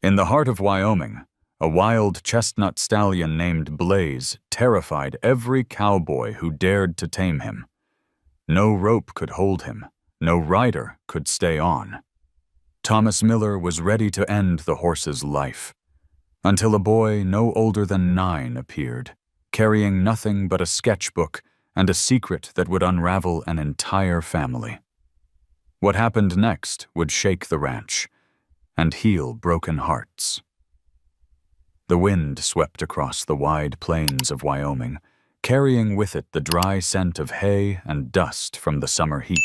In the heart of Wyoming, a wild chestnut stallion named Blaze terrified every cowboy who dared to tame him. No rope could hold him, no rider could stay on. Thomas Miller was ready to end the horse's life, until a boy no older than 9 appeared, carrying nothing but a sketchbook and a secret that would unravel an entire family. What happened next would shake the ranch and heal broken hearts. The wind swept across the wide plains of Wyoming, carrying with it the dry scent of hay and dust from the summer heat.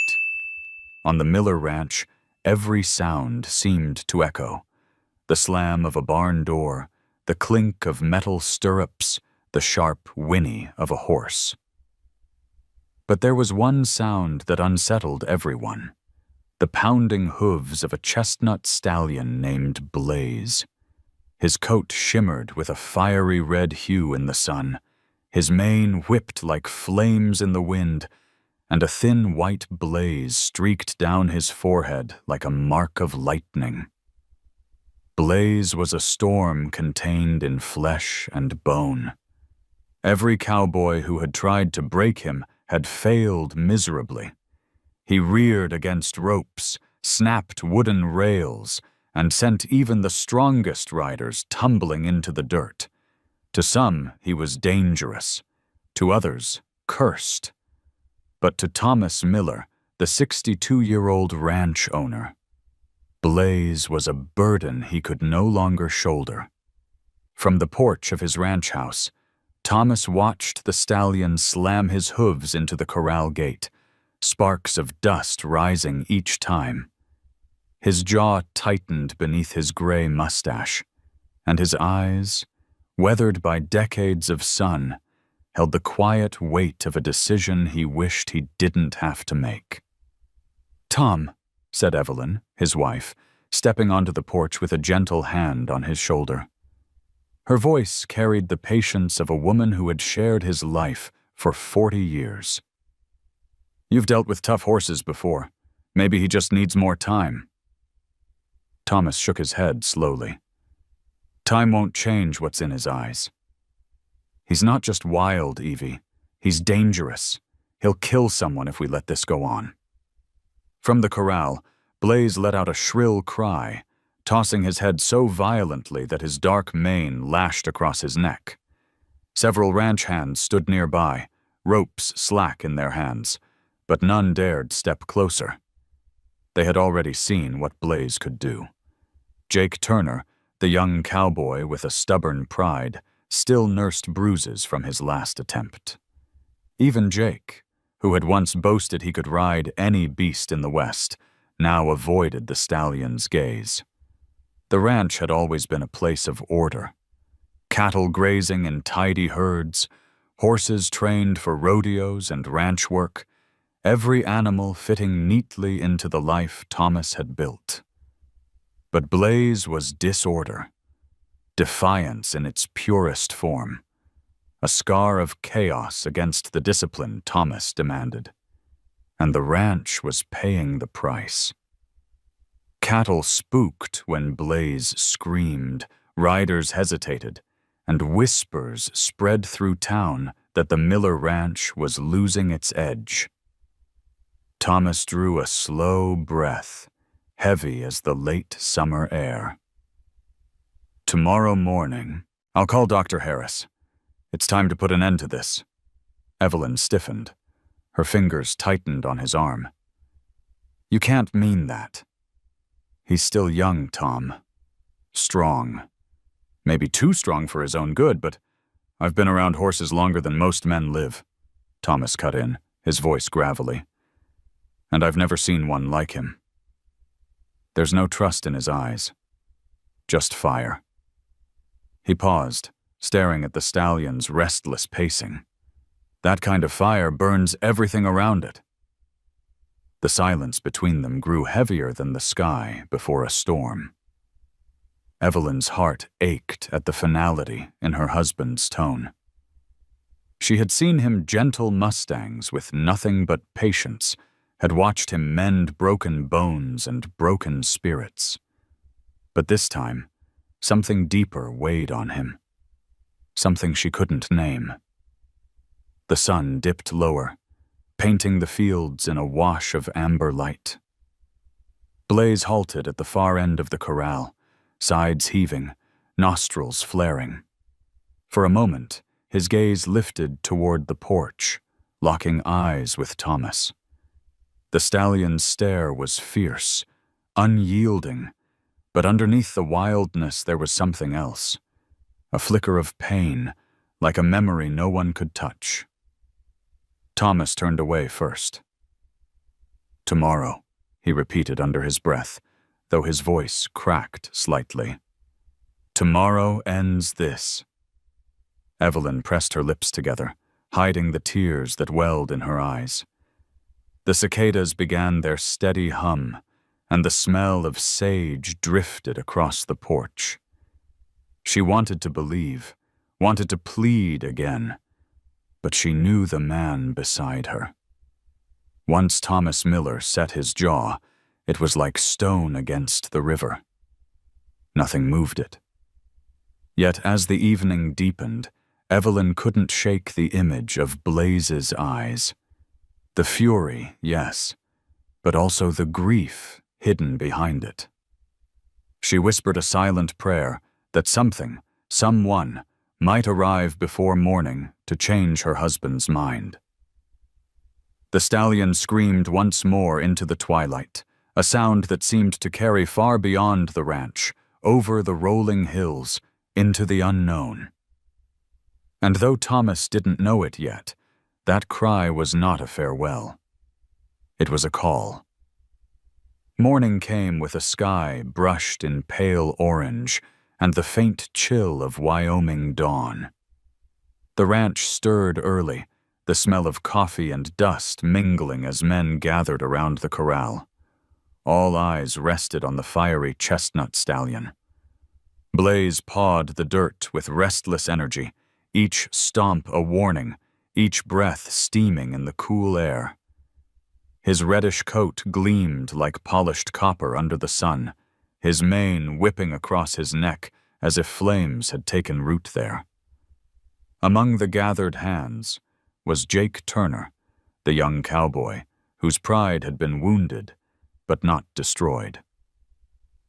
On the Miller Ranch, every sound seemed to echo: the slam of a barn door, the clink of metal stirrups, the sharp whinny of a horse. But there was one sound that unsettled everyone: the pounding hooves of a chestnut stallion named Blaze. His coat shimmered with a fiery red hue in the sun, his mane whipped like flames in the wind, and a thin white blaze streaked down his forehead like a mark of lightning. Blaze was a storm contained in flesh and bone. Every cowboy who had tried to break him had failed miserably. He reared against ropes, snapped wooden rails, and sent even the strongest riders tumbling into the dirt. To some, he was dangerous. To others, cursed. But to Thomas Miller, the 62-year-old ranch owner, Blaze was a burden he could no longer shoulder. From the porch of his ranch house, Thomas watched the stallion slam his hooves into the corral gate, sparks of dust rising each time. His jaw tightened beneath his gray mustache, and his eyes, weathered by decades of sun, held the quiet weight of a decision he wished he didn't have to make. "Tom," said Evelyn, his wife, stepping onto the porch with a gentle hand on his shoulder. Her voice carried the patience of a woman who had shared his life for 40 years. "You've dealt with tough horses before. Maybe he just needs more time." Thomas shook his head slowly. "Time won't change what's in his eyes. He's not just wild, Evie. He's dangerous. He'll kill someone if we let this go on." From the corral, Blaze let out a shrill cry, tossing his head so violently that his dark mane lashed across his neck. Several ranch hands stood nearby, ropes slack in their hands, but none dared step closer. They had already seen what Blaze could do. Jake Turner, the young cowboy with a stubborn pride, still nursed bruises from his last attempt. Even Jake, who had once boasted he could ride any beast in the West, now avoided the stallion's gaze. The ranch had always been a place of order. Cattle grazing in tidy herds, horses trained for rodeos and ranch work, every animal fitting neatly into the life Thomas had built. But Blaze was disorder, defiance in its purest form, a scar of chaos against the discipline Thomas demanded. And the ranch was paying the price. Cattle spooked when Blaze screamed, riders hesitated, and whispers spread through town that the Miller Ranch was losing its edge. Thomas drew a slow breath, heavy as the late summer air. "Tomorrow morning, I'll call Dr. Harris. It's time to put an end to this." Evelyn stiffened. Her fingers tightened on his arm. "You can't mean that." "He's still young, Tom. Strong. Maybe too strong for his own good, but I've been around horses longer than most men live," Thomas cut in, his voice gravelly. "And I've never seen one like him." There's no trust in his eyes. Just fire. He paused, staring at the stallion's restless pacing. That kind of fire burns everything around it. The silence between them grew heavier than the sky before a storm. Evelyn's heart ached at the finality in her husband's tone. She had seen him gentle mustangs with nothing but patience, had watched him mend broken bones and broken spirits. But this time, Something deeper weighed on him. Something she couldn't name. The sun dipped lower, painting the fields in a wash of amber light. Blaze halted at the far end of the corral, sides heaving, nostrils flaring. For a moment, his gaze lifted toward the porch, locking eyes with Thomas. The stallion's stare was fierce, unyielding, but underneath the wildness there was something else. A flicker of pain, like a memory no one could touch. Thomas turned away first. "Tomorrow," he repeated under his breath, though his voice cracked slightly. "Tomorrow ends this." Evelyn pressed her lips together, hiding the tears that welled in her eyes. The cicadas began their steady hum, and the smell of sage drifted across the porch. She wanted to believe, wanted to plead again, but she knew the man beside her. Once Thomas Miller set his jaw, it was like stone against the river. Nothing moved it. Yet as the evening deepened, Evelyn couldn't shake the image of Blaze's eyes. The fury, yes, but also the grief hidden behind it. She whispered a silent prayer that something, someone, might arrive before morning to change her husband's mind. The stallion screamed once more into the twilight, a sound that seemed to carry far beyond the ranch, over the rolling hills, into the unknown. And though Thomas didn't know it yet, that cry was not a farewell. It was a call. Morning came with a sky brushed in pale orange and the faint chill of Wyoming dawn. The ranch stirred early, the smell of coffee and dust mingling as men gathered around the corral. All eyes rested on the fiery chestnut stallion. Blaze pawed the dirt with restless energy, each stomp a warning, each breath steaming in the cool air. His reddish coat gleamed like polished copper under the sun, his mane whipping across his neck as if flames had taken root there. Among the gathered hands was Jake Turner, the young cowboy, whose pride had been wounded, but not destroyed.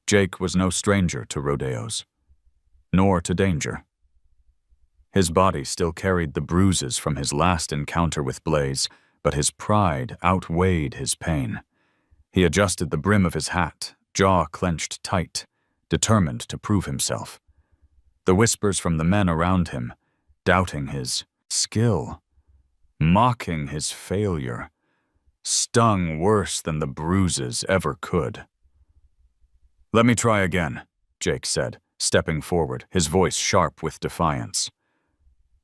Jake was no stranger to rodeos, nor to danger. His body still carried the bruises from his last encounter with Blaze, but his pride outweighed his pain. He adjusted the brim of his hat, jaw clenched tight, determined to prove himself. The whispers from the men around him, doubting his skill, mocking his failure, stung worse than the bruises ever could. "Let me try again," Jake said, stepping forward, his voice sharp with defiance.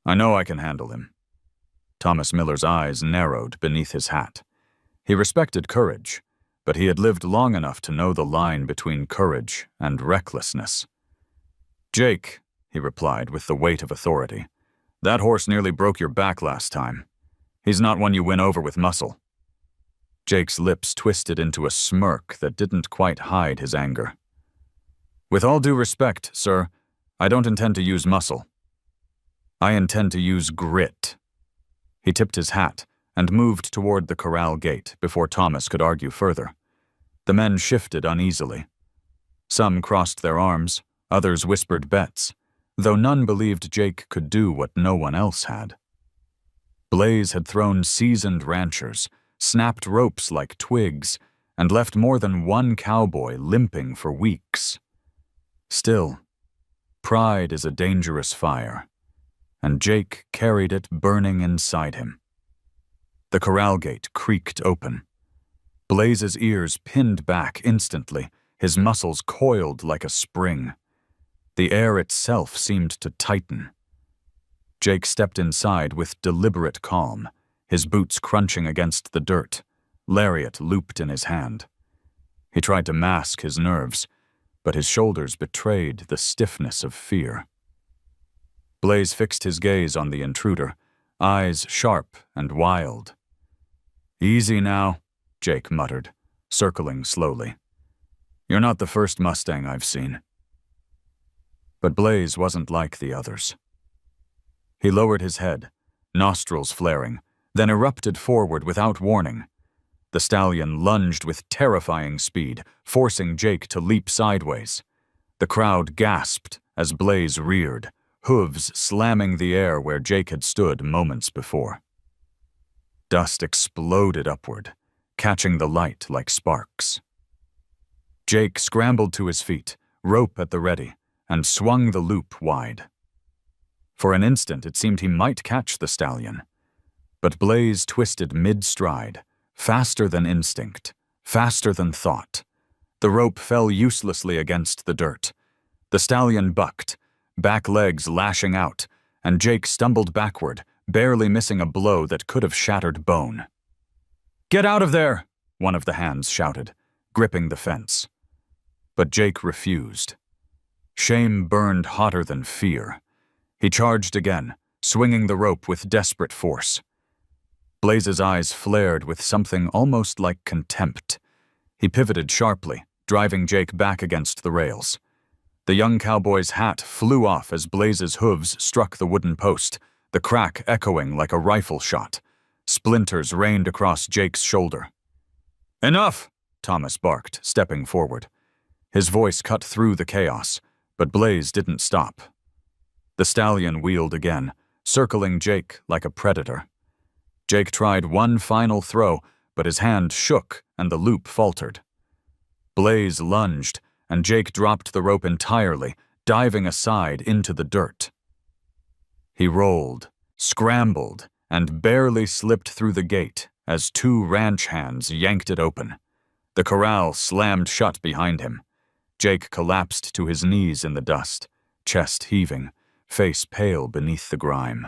"I know I can handle him." Thomas Miller's eyes narrowed beneath his hat. He respected courage, but he had lived long enough to know the line between courage and recklessness. "Jake," he replied with the weight of authority, "that horse nearly broke your back last time. He's not one you win over with muscle." Jake's lips twisted into a smirk that didn't quite hide his anger. "With all due respect, sir, I don't intend to use muscle. I intend to use grit." He tipped his hat and moved toward the corral gate before Thomas could argue further. The men shifted uneasily. Some crossed their arms, others whispered bets, though none believed Jake could do what no one else had. Blaze had thrown seasoned ranchers, snapped ropes like twigs, and left more than one cowboy limping for weeks. Still, pride is a dangerous fire, and Jake carried it burning inside him. The corral gate creaked open. Blaze's ears pinned back instantly, his muscles coiled like a spring. The air itself seemed to tighten. Jake stepped inside with deliberate calm, his boots crunching against the dirt, lariat looped in his hand. He tried to mask his nerves, but his shoulders betrayed the stiffness of fear. Blaze fixed his gaze on the intruder, eyes sharp and wild. "Easy now," Jake muttered, circling slowly. "You're not the first Mustang I've seen." But Blaze wasn't like the others. He lowered his head, nostrils flaring, then erupted forward without warning. The stallion lunged with terrifying speed, forcing Jake to leap sideways. The crowd gasped as Blaze reared, hooves slamming the air where Jake had stood moments before. Dust exploded upward, catching the light like sparks. Jake scrambled to his feet, rope at the ready, and swung the loop wide. For an instant, it seemed he might catch the stallion. But Blaze twisted mid-stride, faster than instinct, faster than thought. The rope fell uselessly against the dirt. The stallion bucked, back legs lashing out, and Jake stumbled backward, barely missing a blow that could have shattered bone. "Get out of there!" one of the hands shouted, gripping the fence. But Jake refused. Shame burned hotter than fear. He charged again, swinging the rope with desperate force. Blaze's eyes flared with something almost like contempt. He pivoted sharply, driving Jake back against the rails. The young cowboy's hat flew off as Blaze's hooves struck the wooden post, the crack echoing like a rifle shot. Splinters rained across Jake's shoulder. "Enough!" Thomas barked, stepping forward. His voice cut through the chaos, but Blaze didn't stop. The stallion wheeled again, circling Jake like a predator. Jake tried one final throw, but his hand shook and the loop faltered. Blaze lunged, and Jake dropped the rope entirely, diving aside into the dirt. He rolled, scrambled, and barely slipped through the gate as two ranch hands yanked it open. The corral slammed shut behind him. Jake collapsed to his knees in the dust, chest heaving, face pale beneath the grime.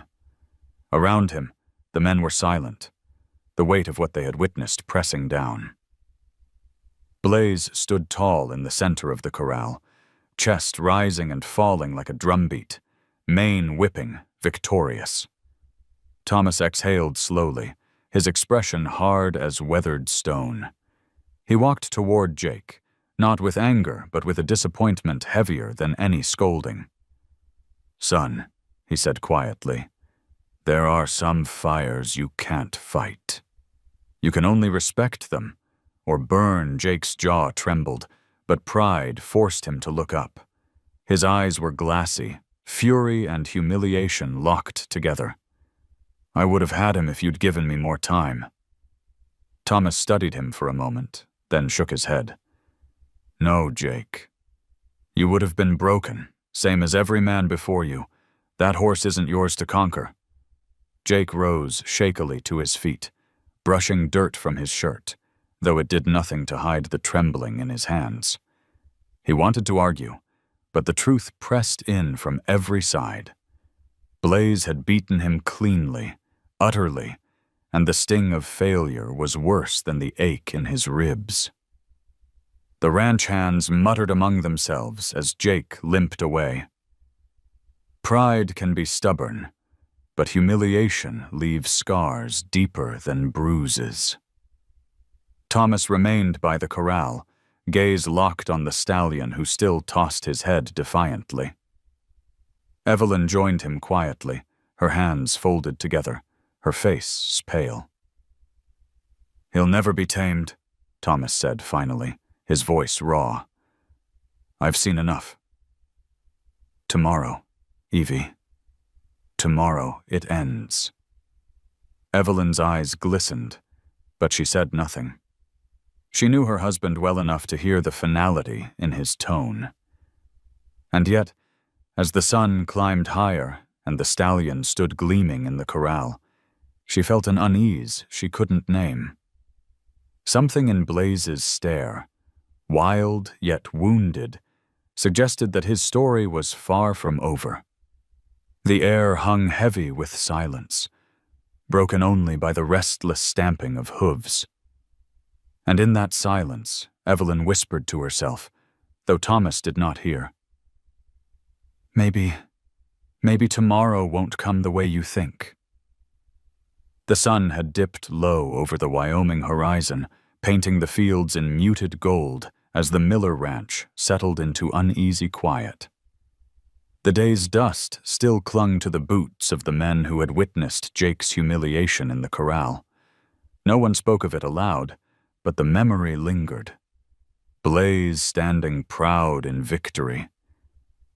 Around him, the men were silent, the weight of what they had witnessed pressing down. Blaze stood tall in the center of the corral, chest rising and falling like a drumbeat, mane whipping, victorious. Thomas exhaled slowly, his expression hard as weathered stone. He walked toward Jake, not with anger, but with a disappointment heavier than any scolding. "Son," he said quietly, "there are some fires you can't fight. You can only respect them, or burn." Jake's jaw trembled, but pride forced him to look up. His eyes were glassy, fury and humiliation locked together. "I would have had him if you'd given me more time." Thomas studied him for a moment, then shook his head. "No, Jake. You would have been broken, same as every man before you. That horse isn't yours to conquer." Jake rose shakily to his feet, brushing dirt from his shirt, though it did nothing to hide the trembling in his hands. He wanted to argue, but the truth pressed in from every side. Blaze had beaten him cleanly, utterly, and the sting of failure was worse than the ache in his ribs. The ranch hands muttered among themselves as Jake limped away. Pride can be stubborn, but humiliation leaves scars deeper than bruises. Thomas remained by the corral, gaze locked on the stallion who still tossed his head defiantly. Evelyn joined him quietly, her hands folded together, her face pale. "He'll never be tamed," Thomas said finally, his voice raw. "I've seen enough. Tomorrow, Evie. Tomorrow it ends." Evelyn's eyes glistened, but she said nothing. She knew her husband well enough to hear the finality in his tone. And yet, as the sun climbed higher and the stallion stood gleaming in the corral, she felt an unease she couldn't name. Something in Blaze's stare, wild yet wounded, suggested that his story was far from over. The air hung heavy with silence, broken only by the restless stamping of hooves. And in that silence, Evelyn whispered to herself, though Thomas did not hear. Maybe tomorrow won't come the way you think." The sun had dipped low over the Wyoming horizon, painting the fields in muted gold as the Miller Ranch settled into uneasy quiet. The day's dust still clung to the boots of the men who had witnessed Jake's humiliation in the corral. No one spoke of it aloud, but the memory lingered. Blaze standing proud in victory.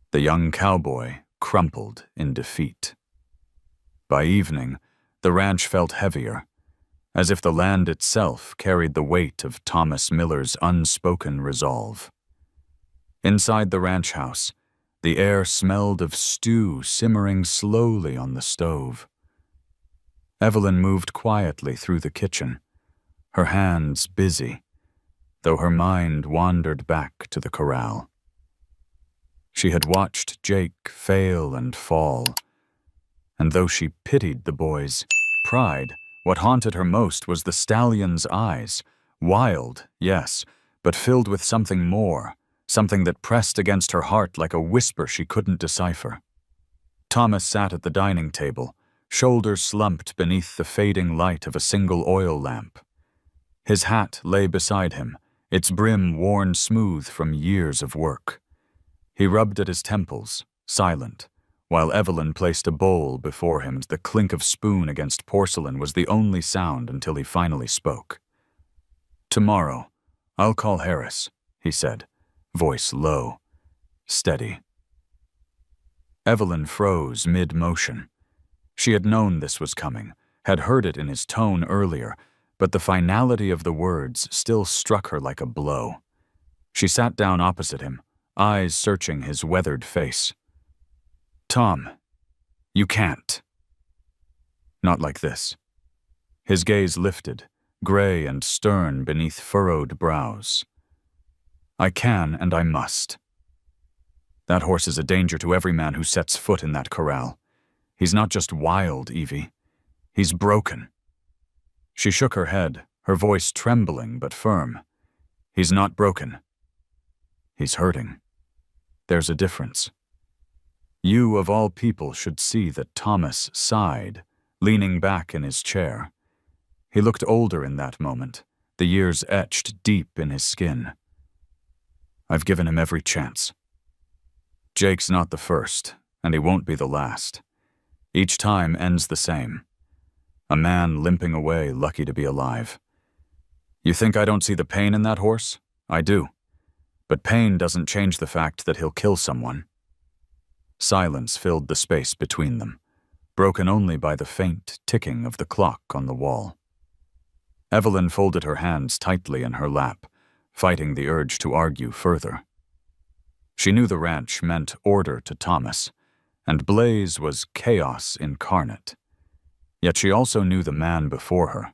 The young cowboy crumpled in defeat. By evening, the ranch felt heavier, as if the land itself carried the weight of Thomas Miller's unspoken resolve. Inside the ranch house, the air smelled of stew simmering slowly on the stove. Evelyn moved quietly through the kitchen, her hands busy, though her mind wandered back to the corral. She had watched Jake fail and fall, and though she pitied the boy's pride, what haunted her most was the stallion's eyes. Wild, yes, but filled with something more, something that pressed against her heart like a whisper she couldn't decipher. Thomas sat at the dining table, shoulders slumped beneath the fading light of a single oil lamp. His hat lay beside him, its brim worn smooth from years of work. He rubbed at his temples, silent, while Evelyn placed a bowl before him. The clink of spoon against porcelain was the only sound until he finally spoke. "Tomorrow, I'll call Harris," he said, voice low, steady. Evelyn froze mid-motion. She had known this was coming, had heard it in his tone earlier, but the finality of the words still struck her like a blow. She sat down opposite him, eyes searching his weathered face. "Tom, you can't." Not like this. His gaze lifted, gray and stern beneath furrowed brows. "I can and I must. That horse is a danger to every man who sets foot in that corral. He's not just wild, Evie. He's broken." She shook her head, her voice trembling but firm. "He's not broken. He's hurting. There's a difference." You, of all people, should see that Thomas sighed, leaning back in his chair. He looked older in that moment, the years etched deep in his skin. "I've given him every chance. Jake's not the first, and he won't be the last. Each time ends the same. A man limping away, lucky to be alive. You think I don't see the pain in that horse? I do. But pain doesn't change the fact that he'll kill someone." Silence filled the space between them, broken only by the faint ticking of the clock on the wall. Evelyn folded her hands tightly in her lap, fighting the urge to argue further. She knew the ranch meant order to Thomas, and Blaze was chaos incarnate. Yet she also knew the man before her,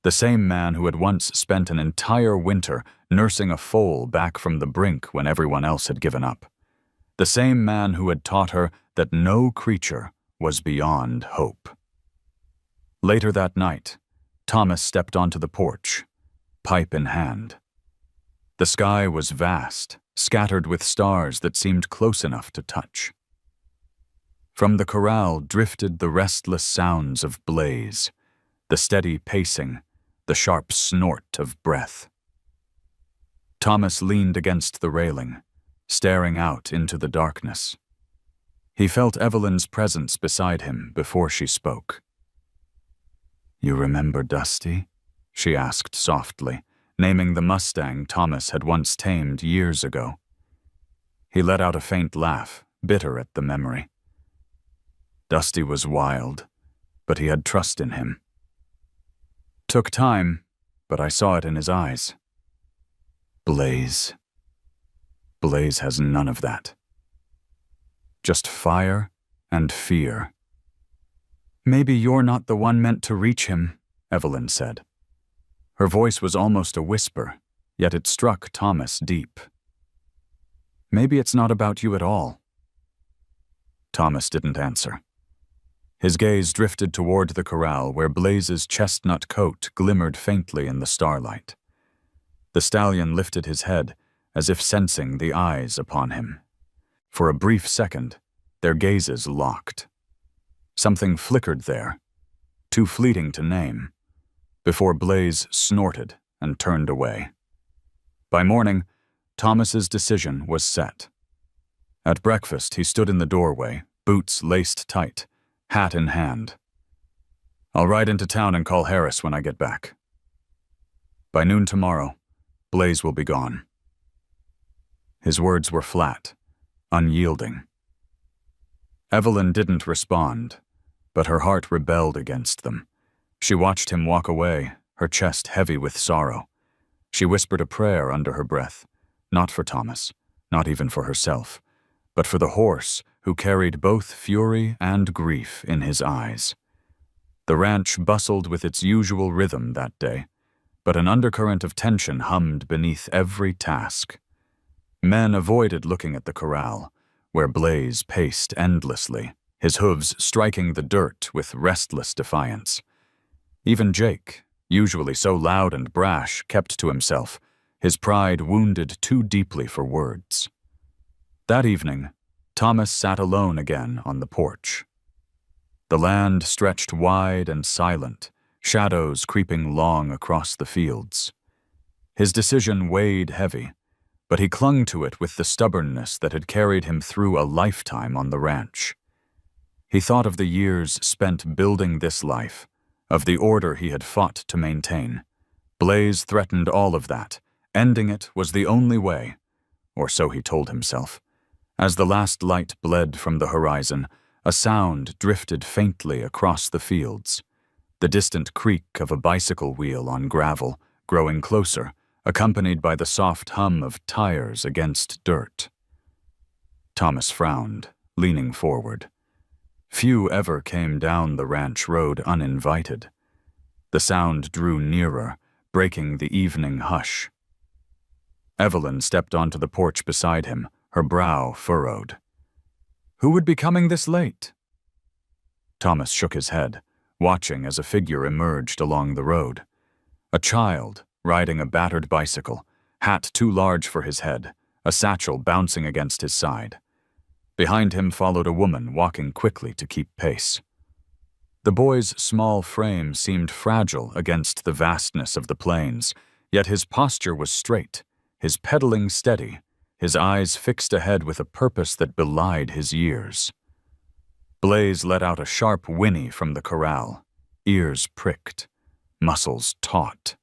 the same man who had once spent an entire winter nursing a foal back from the brink when everyone else had given up. The same man who had taught her that no creature was beyond hope. Later that night, Thomas stepped onto the porch, pipe in hand. The sky was vast, scattered with stars that seemed close enough to touch. From the corral drifted the restless sounds of Blaze, the steady pacing, the sharp snort of breath. Thomas leaned against the railing, staring out into the darkness. He felt Evelyn's presence beside him before she spoke. "You remember Dusty?" she asked softly, naming the Mustang Thomas had once tamed years ago. He let out a faint laugh, bitter at the memory. Dusty was wild, but he had trust in him. "Took time, but I saw it in his eyes." Blaze. Blaze has none of that. Just fire and fear. "Maybe you're not the one meant to reach him," Evelyn said. Her voice was almost a whisper, yet it struck Thomas deep. "Maybe it's not about you at all." Thomas didn't answer. His gaze drifted toward the corral where Blaze's chestnut coat glimmered faintly in the starlight. The stallion lifted his head, as if sensing the eyes upon him. For a brief second, their gazes locked. Something flickered there, too fleeting to name, before Blaze snorted and turned away. By morning, Thomas's decision was set. At breakfast, he stood in the doorway, boots laced tight, hat in hand. "I'll ride into town and call Harris when I get back." By noon tomorrow, Blaze will be gone. His words were flat, unyielding. Evelyn didn't respond, but her heart rebelled against them. She watched him walk away, her chest heavy with sorrow. She whispered a prayer under her breath, not for Thomas, not even for herself, but for the horse who carried both fury and grief in his eyes. The ranch bustled with its usual rhythm that day, but an undercurrent of tension hummed beneath every task. Men avoided looking at the corral, where Blaze paced endlessly, his hooves striking the dirt with restless defiance. Even Jake, usually so loud and brash, kept to himself, his pride wounded too deeply for words. That evening, Thomas sat alone again on the porch. The land stretched wide and silent, shadows creeping long across the fields. His decision weighed heavy, but he clung to it with the stubbornness that had carried him through a lifetime on the ranch. He thought of the years spent building this life, of the order he had fought to maintain. Blaze threatened all of that. Ending it was the only way, or so he told himself. As the last light bled from the horizon, a sound drifted faintly across the fields. The distant creak of a bicycle wheel on gravel, growing closer, accompanied by the soft hum of tires against dirt. Thomas frowned, leaning forward. Few ever came down the ranch road uninvited. The sound drew nearer, breaking the evening hush. Evelyn stepped onto the porch beside him, her brow furrowed. "Who would be coming this late?" Thomas shook his head, watching as a figure emerged along the road. A child, riding a battered bicycle, hat too large for his head, a satchel bouncing against his side. Behind him followed a woman walking quickly to keep pace. The boy's small frame seemed fragile against the vastness of the plains, yet his posture was straight, his pedaling steady, his eyes fixed ahead with a purpose that belied his years. Blaze let out a sharp whinny from the corral, ears pricked, muscles taut.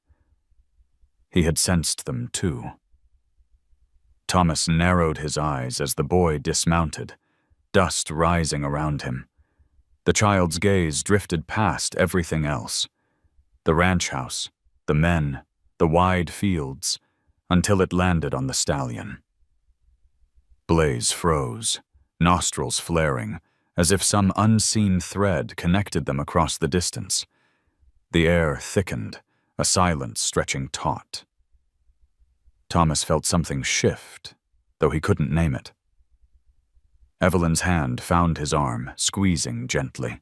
He had sensed them too. Thomas narrowed his eyes as the boy dismounted, dust rising around him. The child's gaze drifted past everything else. The ranch house, the men, the wide fields, until it landed on the stallion. Blaze froze, nostrils flaring, as if some unseen thread connected them across the distance. The air thickened, a silence stretching taut. Thomas felt something shift, though he couldn't name it. Evelyn's hand found his arm, squeezing gently.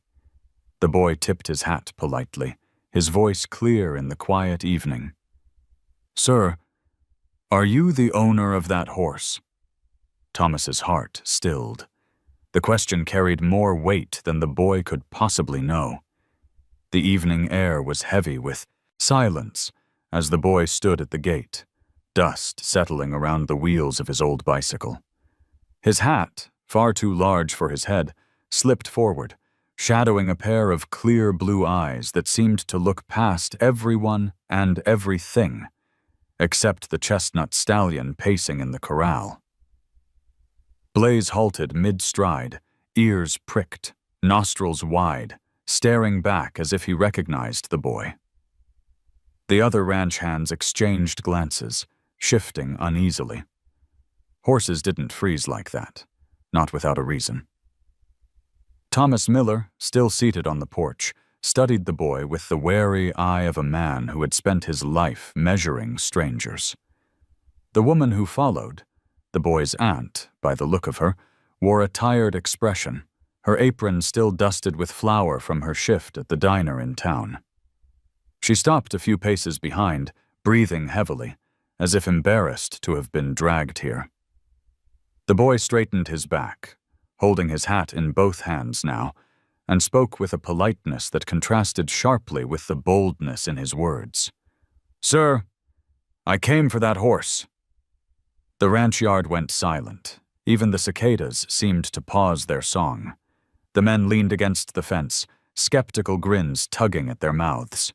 The boy tipped his hat politely, his voice clear in the quiet evening. "Sir, are you the owner of that horse?" Thomas's heart stilled. The question carried more weight than the boy could possibly know. The evening air was heavy with silence as the boy stood at the gate, dust settling around the wheels of his old bicycle. His hat, far too large for his head, slipped forward, shadowing a pair of clear blue eyes that seemed to look past everyone and everything, except the chestnut stallion pacing in the corral. Blaze halted mid-stride, ears pricked, nostrils wide, staring back as if he recognized the boy. The other ranch hands exchanged glances, shifting uneasily. Horses didn't freeze like that, not without a reason. Thomas Miller, still seated on the porch, studied the boy with the wary eye of a man who had spent his life measuring strangers. The woman who followed, the boy's aunt, by the look of her, wore a tired expression, her apron still dusted with flour from her shift at the diner in town. She stopped a few paces behind, breathing heavily, as if embarrassed to have been dragged here. The boy straightened his back, holding his hat in both hands now, and spoke with a politeness that contrasted sharply with the boldness in his words. "Sir, I came for that horse." The ranch yard went silent, Even the cicadas seemed to pause their song. The men leaned against the fence, skeptical grins tugging at their mouths.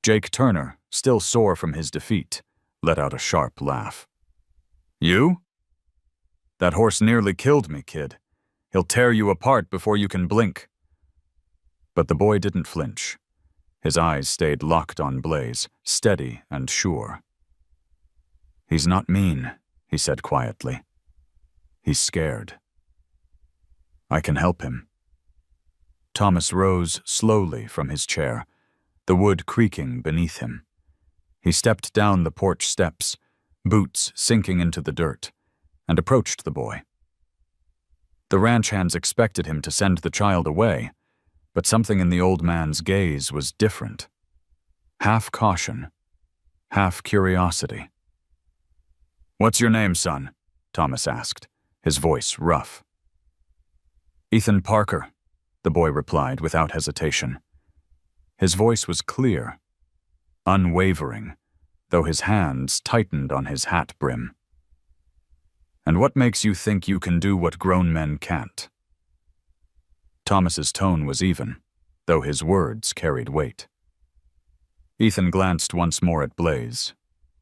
Jake Turner, still sore from his defeat, let out a sharp laugh. "You? That horse nearly killed me, kid. He'll tear you apart before you can blink." But the boy didn't flinch. His eyes stayed locked on Blaze, steady and sure. "He's not mean," he said quietly. "He's scared. I can help him." Thomas rose slowly from his chair, the wood creaking beneath him. He stepped down the porch steps, boots sinking into the dirt, and approached the boy. The ranch hands expected him to send the child away, but something in the old man's gaze was different. Half caution, half curiosity. "What's your name, son?" Thomas asked, his voice rough. "Ethan Parker," the boy replied without hesitation. His voice was clear, unwavering, though his hands tightened on his hat brim. "And what makes you think you can do what grown men can't?" Thomas's tone was even, though his words carried weight. Ethan glanced once more at Blaze,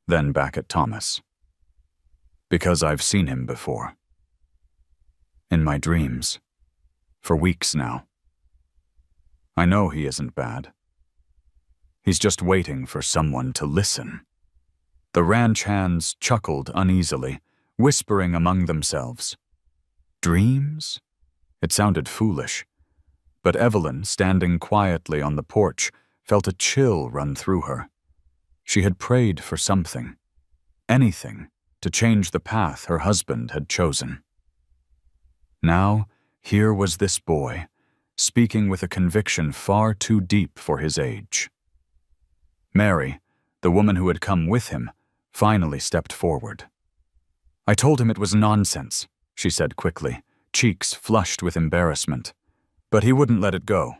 then back at Thomas. "Because I've seen him before. In my dreams. For weeks now. I know he isn't bad. He's just waiting for someone to listen." The ranch hands chuckled uneasily, whispering among themselves. Dreams? It sounded foolish. But Evelyn, standing quietly on the porch, felt a chill run through her. She had prayed for something, anything, to change the path her husband had chosen. Now, here was this boy, speaking with a conviction far too deep for his age. Mary, the woman who had come with him, finally stepped forward. "I told him it was nonsense," she said quickly, cheeks flushed with embarrassment. "But he wouldn't let it go.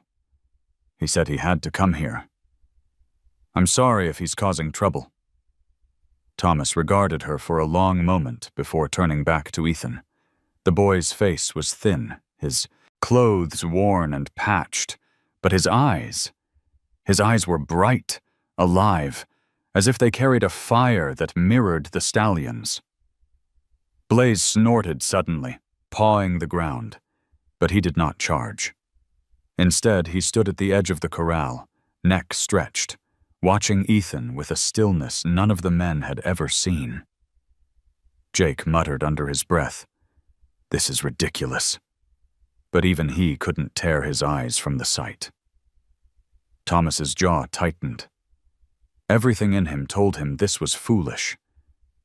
He said he had to come here. I'm sorry if he's causing trouble." Thomas regarded her for a long moment before turning back to Ethan. The boy's face was thin, his clothes worn and patched, but his eyes were bright, alive, as if they carried a fire that mirrored the stallion's. Blaze snorted suddenly, pawing the ground, but he did not charge. Instead, he stood at the edge of the corral, neck stretched, watching Ethan with a stillness none of the men had ever seen. Jake muttered under his breath, "This is ridiculous." But even he couldn't tear his eyes from the sight. Thomas's jaw tightened. Everything in him told him this was foolish,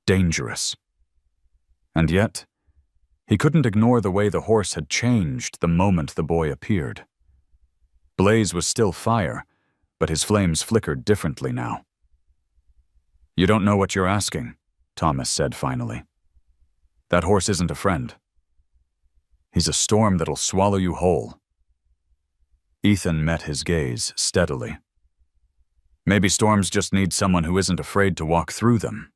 dangerous. And yet, he couldn't ignore the way the horse had changed the moment the boy appeared. Blaze was still fire, but his flames flickered differently now. "You don't know what you're asking," Thomas said finally. "That horse isn't a friend. He's a storm that'll swallow you whole." Ethan met his gaze steadily. "Maybe storms just need someone who isn't afraid to walk through them."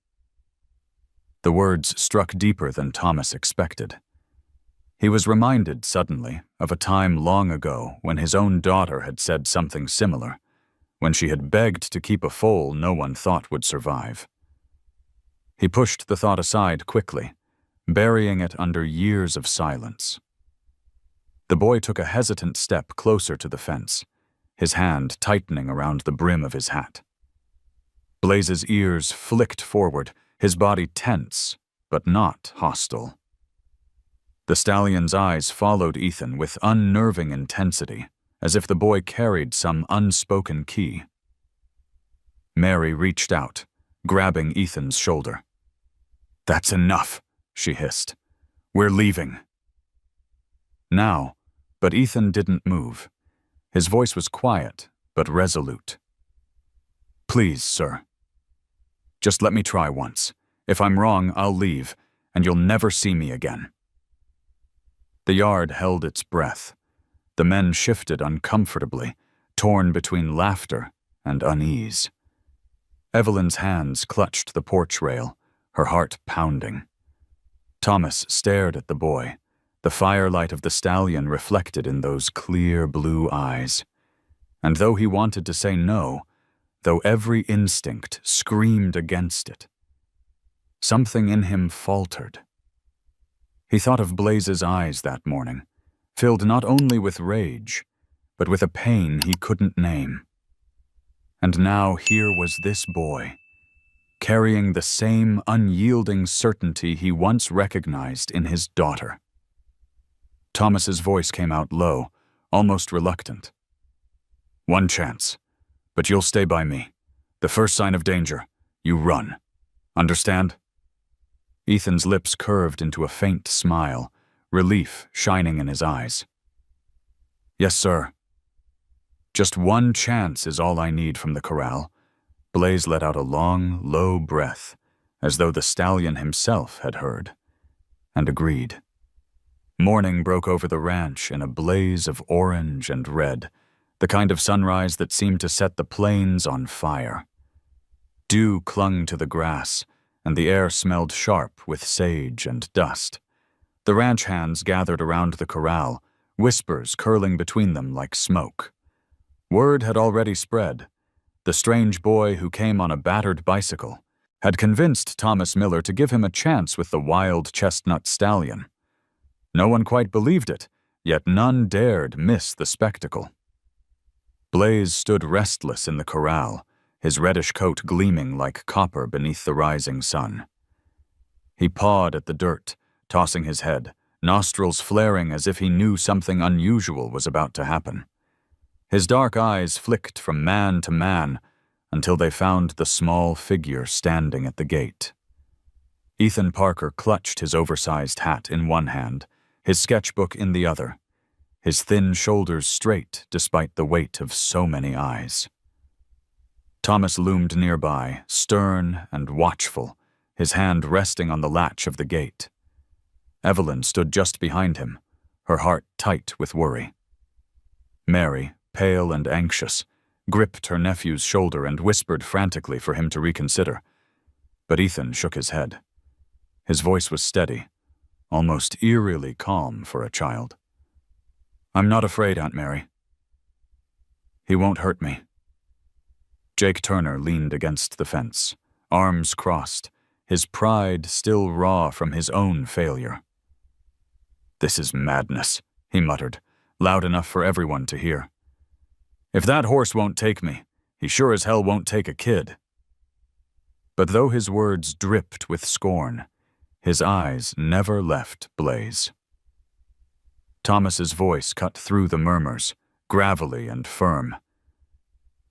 The words struck deeper than Thomas expected. He was reminded suddenly of a time long ago when his own daughter had said something similar, when she had begged to keep a foal no one thought would survive. He pushed the thought aside quickly, burying it under years of silence. The boy took a hesitant step closer to the fence, his hand tightening around the brim of his hat. Blaze's ears flicked forward, his body tense, but not hostile. The stallion's eyes followed Ethan with unnerving intensity, as if the boy carried some unspoken key. Mary reached out, grabbing Ethan's shoulder. "That's enough," she hissed. "We're leaving." Now, but Ethan didn't move. His voice was quiet, but resolute. "Please, sir. Just let me try once. If I'm wrong, I'll leave, and you'll never see me again." The yard held its breath. The men shifted uncomfortably, torn between laughter and unease. Evelyn's hands clutched the porch rail, her heart pounding. Thomas stared at the boy, the firelight of the stallion reflected in those clear blue eyes. And though he wanted to say no, though every instinct screamed against it, something in him faltered. He thought of Blaze's eyes that morning, filled not only with rage, but with a pain he couldn't name. And now here was this boy, carrying the same unyielding certainty he once recognized in his daughter. Thomas's voice came out low, almost reluctant. "One chance, but you'll stay by me. The first sign of danger, you run. Understand?" Ethan's lips curved into a faint smile, relief shining in his eyes. "Yes, sir." "Just one chance is all I need from the corral." Blaze let out a long, low breath, as though the stallion himself had heard, and agreed. Morning broke over the ranch in a blaze of orange and red, the kind of sunrise that seemed to set the plains on fire. Dew clung to the grass, and the air smelled sharp with sage and dust. The ranch hands gathered around the corral, whispers curling between them like smoke. Word had already spread. The strange boy who came on a battered bicycle had convinced Thomas Miller to give him a chance with the wild chestnut stallion. No one quite believed it, yet none dared miss the spectacle. Blaze stood restless in the corral, his reddish coat gleaming like copper beneath the rising sun. He pawed at the dirt, tossing his head, nostrils flaring as if he knew something unusual was about to happen. His dark eyes flicked from man to man until they found the small figure standing at the gate. Ethan Parker clutched his oversized hat in one hand, his sketchbook in the other, his thin shoulders straight despite the weight of so many eyes. Thomas loomed nearby, stern and watchful, his hand resting on the latch of the gate. Evelyn stood just behind him, her heart tight with worry. Mary, pale and anxious, gripped her nephew's shoulder and whispered frantically for him to reconsider. But Ethan shook his head. His voice was steady, almost eerily calm for a child. "I'm not afraid, Aunt Mary. He won't hurt me." Jake Turner leaned against the fence, arms crossed, his pride still raw from his own failure. "This is madness," he muttered, loud enough for everyone to hear. "If that horse won't take me, he sure as hell won't take a kid." But though his words dripped with scorn, his eyes never left Blaze. Thomas's voice cut through the murmurs, gravelly and firm.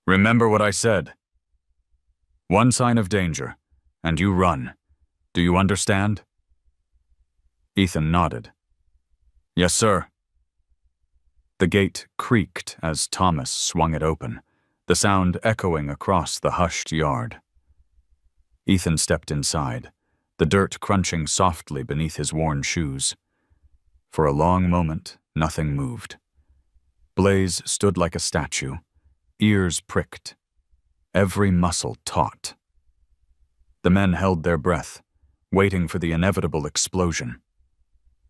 "Remember what I said. One sign of danger, and you run. Do you understand?" Ethan nodded. "Yes, sir." The gate creaked as Thomas swung it open, the sound echoing across the hushed yard. Ethan stepped inside, the dirt crunching softly beneath his worn shoes. For a long moment, nothing moved. Blaze stood like a statue, ears pricked, every muscle taut. The men held their breath, waiting for the inevitable explosion.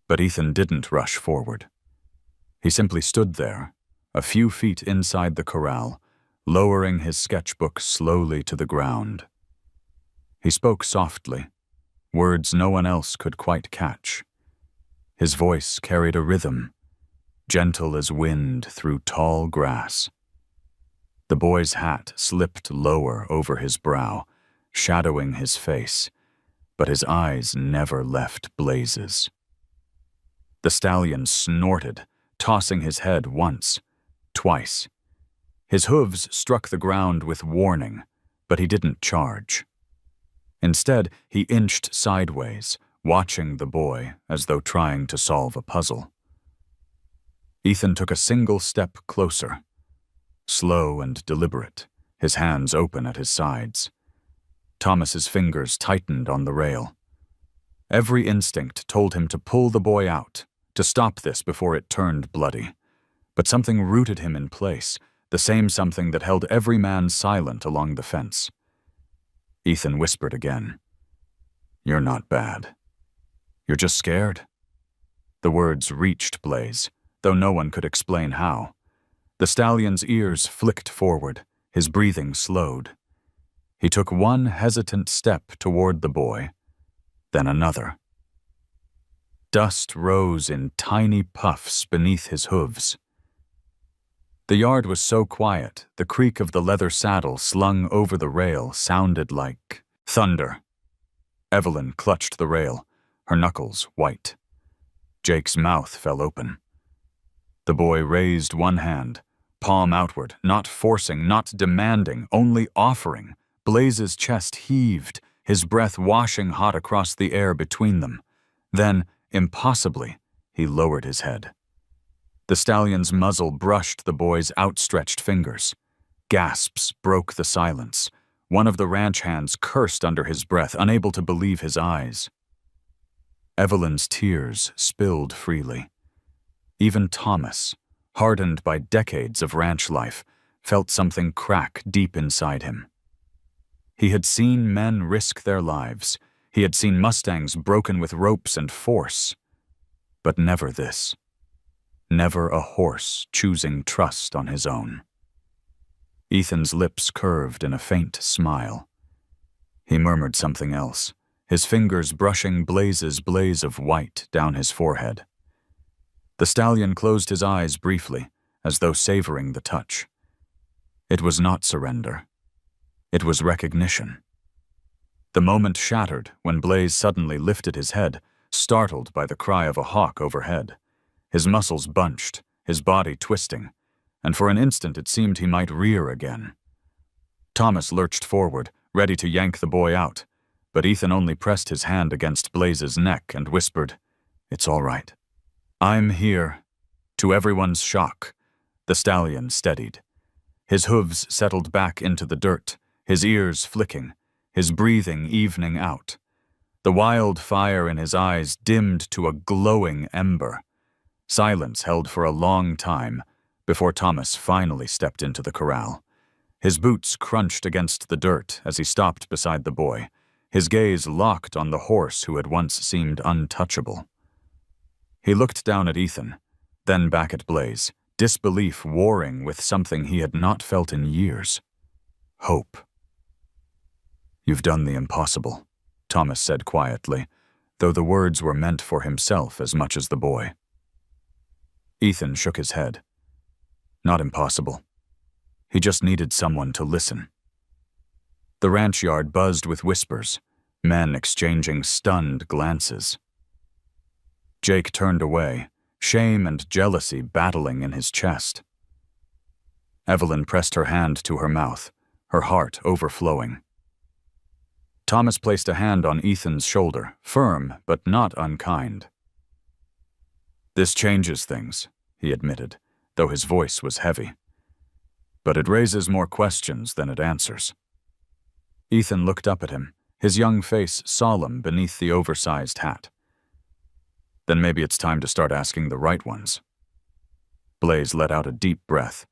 But Ethan didn't rush forward. He simply stood there, a few feet inside the corral, lowering his sketchbook slowly to the ground. He spoke softly, words no one else could quite catch. His voice carried a rhythm, gentle as wind through tall grass. The boy's hat slipped lower over his brow, shadowing his face, but his eyes never left Blaze's. The stallion snorted, tossing his head once, twice. His hooves struck the ground with warning, but he didn't charge. Instead, he inched sideways, watching the boy as though trying to solve a puzzle. Ethan took a single step closer, slow and deliberate, his hands open at his sides. Thomas's fingers tightened on the rail. Every instinct told him to pull the boy out, to stop this before it turned bloody. But something rooted him in place, the same something that held every man silent along the fence. Ethan whispered again, "You're not bad." You're just scared?" The words reached Blaze, though no one could explain how. The stallion's ears flicked forward, his breathing slowed. He took one hesitant step toward the boy, then another. Dust rose in tiny puffs beneath his hooves. The yard was so quiet, the creak of the leather saddle slung over the rail sounded like thunder. Evelyn clutched the rail, her knuckles white. Jake's mouth fell open. The boy raised one hand, palm outward, not forcing, not demanding, only offering. Blaze's chest heaved, his breath washing hot across the air between them. Then, impossibly, he lowered his head. The stallion's muzzle brushed the boy's outstretched fingers. Gasps broke the silence. One of the ranch hands cursed under his breath, unable to believe his eyes. Evelyn's tears spilled freely. Even Thomas, hardened by decades of ranch life, felt something crack deep inside him. He had seen men risk their lives. He had seen Mustangs broken with ropes and force. But never this. Never a horse choosing trust on his own. Ethan's lips curved in a faint smile. He murmured something else, his fingers brushing Blaze's blaze of white down his forehead. The stallion closed his eyes briefly, as though savoring the touch. It was not surrender. It was recognition. The moment shattered when Blaze suddenly lifted his head, startled by the cry of a hawk overhead. His muscles bunched, his body twisting, and for an instant it seemed he might rear again. Thomas lurched forward, ready to yank the boy out, but Ethan only pressed his hand against Blaze's neck and whispered, "It's all right. I'm here." To everyone's shock, the stallion steadied. His hooves settled back into the dirt, his ears flicking, his breathing evening out. The wild fire in his eyes dimmed to a glowing ember. Silence held for a long time before Thomas finally stepped into the corral. His boots crunched against the dirt as he stopped beside the boy, his gaze locked on the horse who had once seemed untouchable. He looked down at Ethan, then back at Blaze, disbelief warring with something he had not felt in years. Hope. "You've done the impossible," Thomas said quietly, though the words were meant for himself as much as the boy. Ethan shook his head. Not impossible. He just needed someone to listen. The ranch yard buzzed with whispers, men exchanging stunned glances. Jake turned away, shame and jealousy battling in his chest. Evelyn pressed her hand to her mouth, her heart overflowing. Thomas placed a hand on Ethan's shoulder, firm but not unkind. "This changes things," he admitted, though his voice was heavy. "But it raises more questions than it answers." Ethan looked up at him, his young face solemn beneath the oversized hat. "Then maybe it's time to start asking the right ones." Blaze let out a deep breath,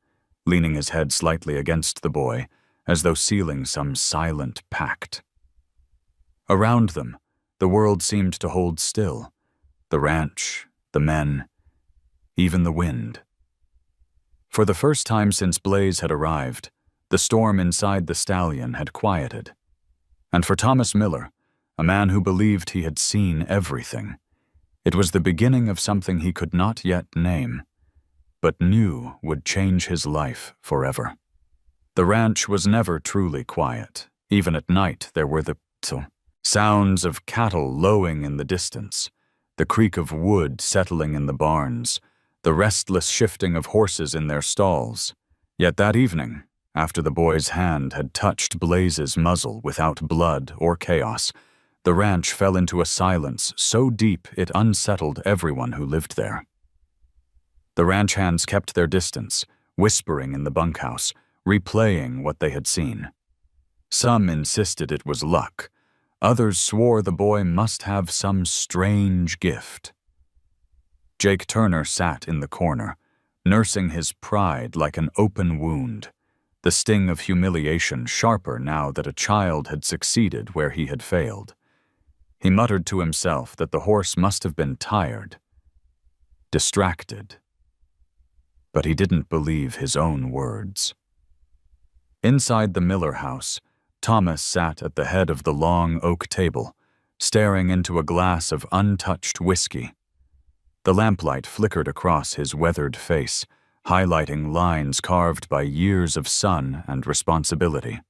leaning his head slightly against the boy, as though sealing some silent pact. Around them, the world seemed to hold still. The ranch, the men, even the wind. For the first time since Blaze had arrived, the storm inside the stallion had quieted. And for Thomas Miller, a man who believed he had seen everything, it was the beginning of something he could not yet name, but knew would change his life forever. The ranch was never truly quiet. Even at night there were the sounds of cattle lowing in the distance, the creak of wood settling in the barns, the restless shifting of horses in their stalls. Yet that evening, after the boy's hand had touched Blaze's muzzle without blood or chaos, the ranch fell into a silence so deep it unsettled everyone who lived there. The ranch hands kept their distance, whispering in the bunkhouse, replaying what they had seen. Some insisted it was luck. Others swore the boy must have some strange gift. Jake Turner sat in the corner, nursing his pride like an open wound, the sting of humiliation sharper now that a child had succeeded where he had failed. He muttered to himself that the horse must have been tired, distracted. But he didn't believe his own words. Inside the Miller house, Thomas sat at the head of the long oak table, staring into a glass of untouched whiskey. The lamplight flickered across his weathered face, highlighting lines carved by years of sun and responsibility.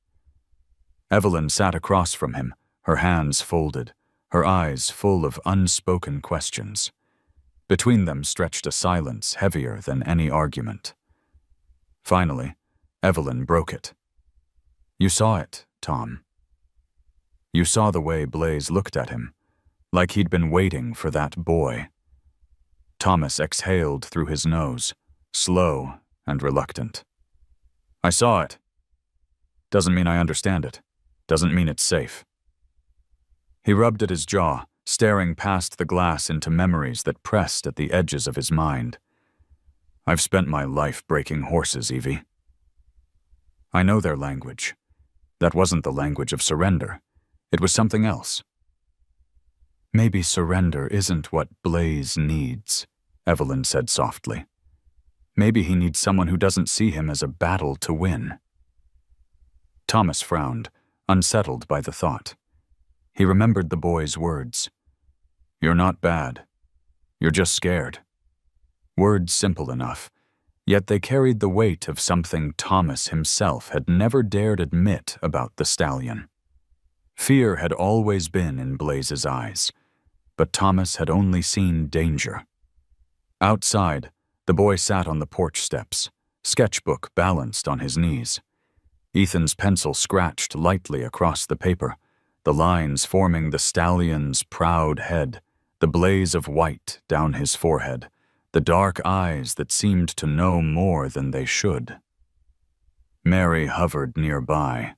Evelyn sat across from him, her hands folded, her eyes full of unspoken questions. Between them stretched a silence heavier than any argument. Finally, Evelyn broke it. "You saw it, Tom. You saw the way Blaze looked at him, like he'd been waiting for that boy." Thomas exhaled through his nose, slow and reluctant. "I saw it. Doesn't mean I understand it. Doesn't mean it's safe." He rubbed at his jaw, staring past the glass into memories that pressed at the edges of his mind. "I've spent my life breaking horses, Evie. I know their language. That wasn't the language of surrender. It was something else." "Maybe surrender isn't what Blaze needs," Evelyn said softly. "Maybe he needs someone who doesn't see him as a battle to win." Thomas frowned, unsettled by the thought. He remembered the boy's words. "You're not bad. You're just scared." Words simple enough, yet they carried the weight of something Thomas himself had never dared admit about the stallion. Fear had always been in Blaze's eyes, but Thomas had only seen danger. Outside, the boy sat on the porch steps, sketchbook balanced on his knees. Ethan's pencil scratched lightly across the paper, the lines forming the stallion's proud head, the blaze of white down his forehead, the dark eyes that seemed to know more than they should. Mary hovered nearby,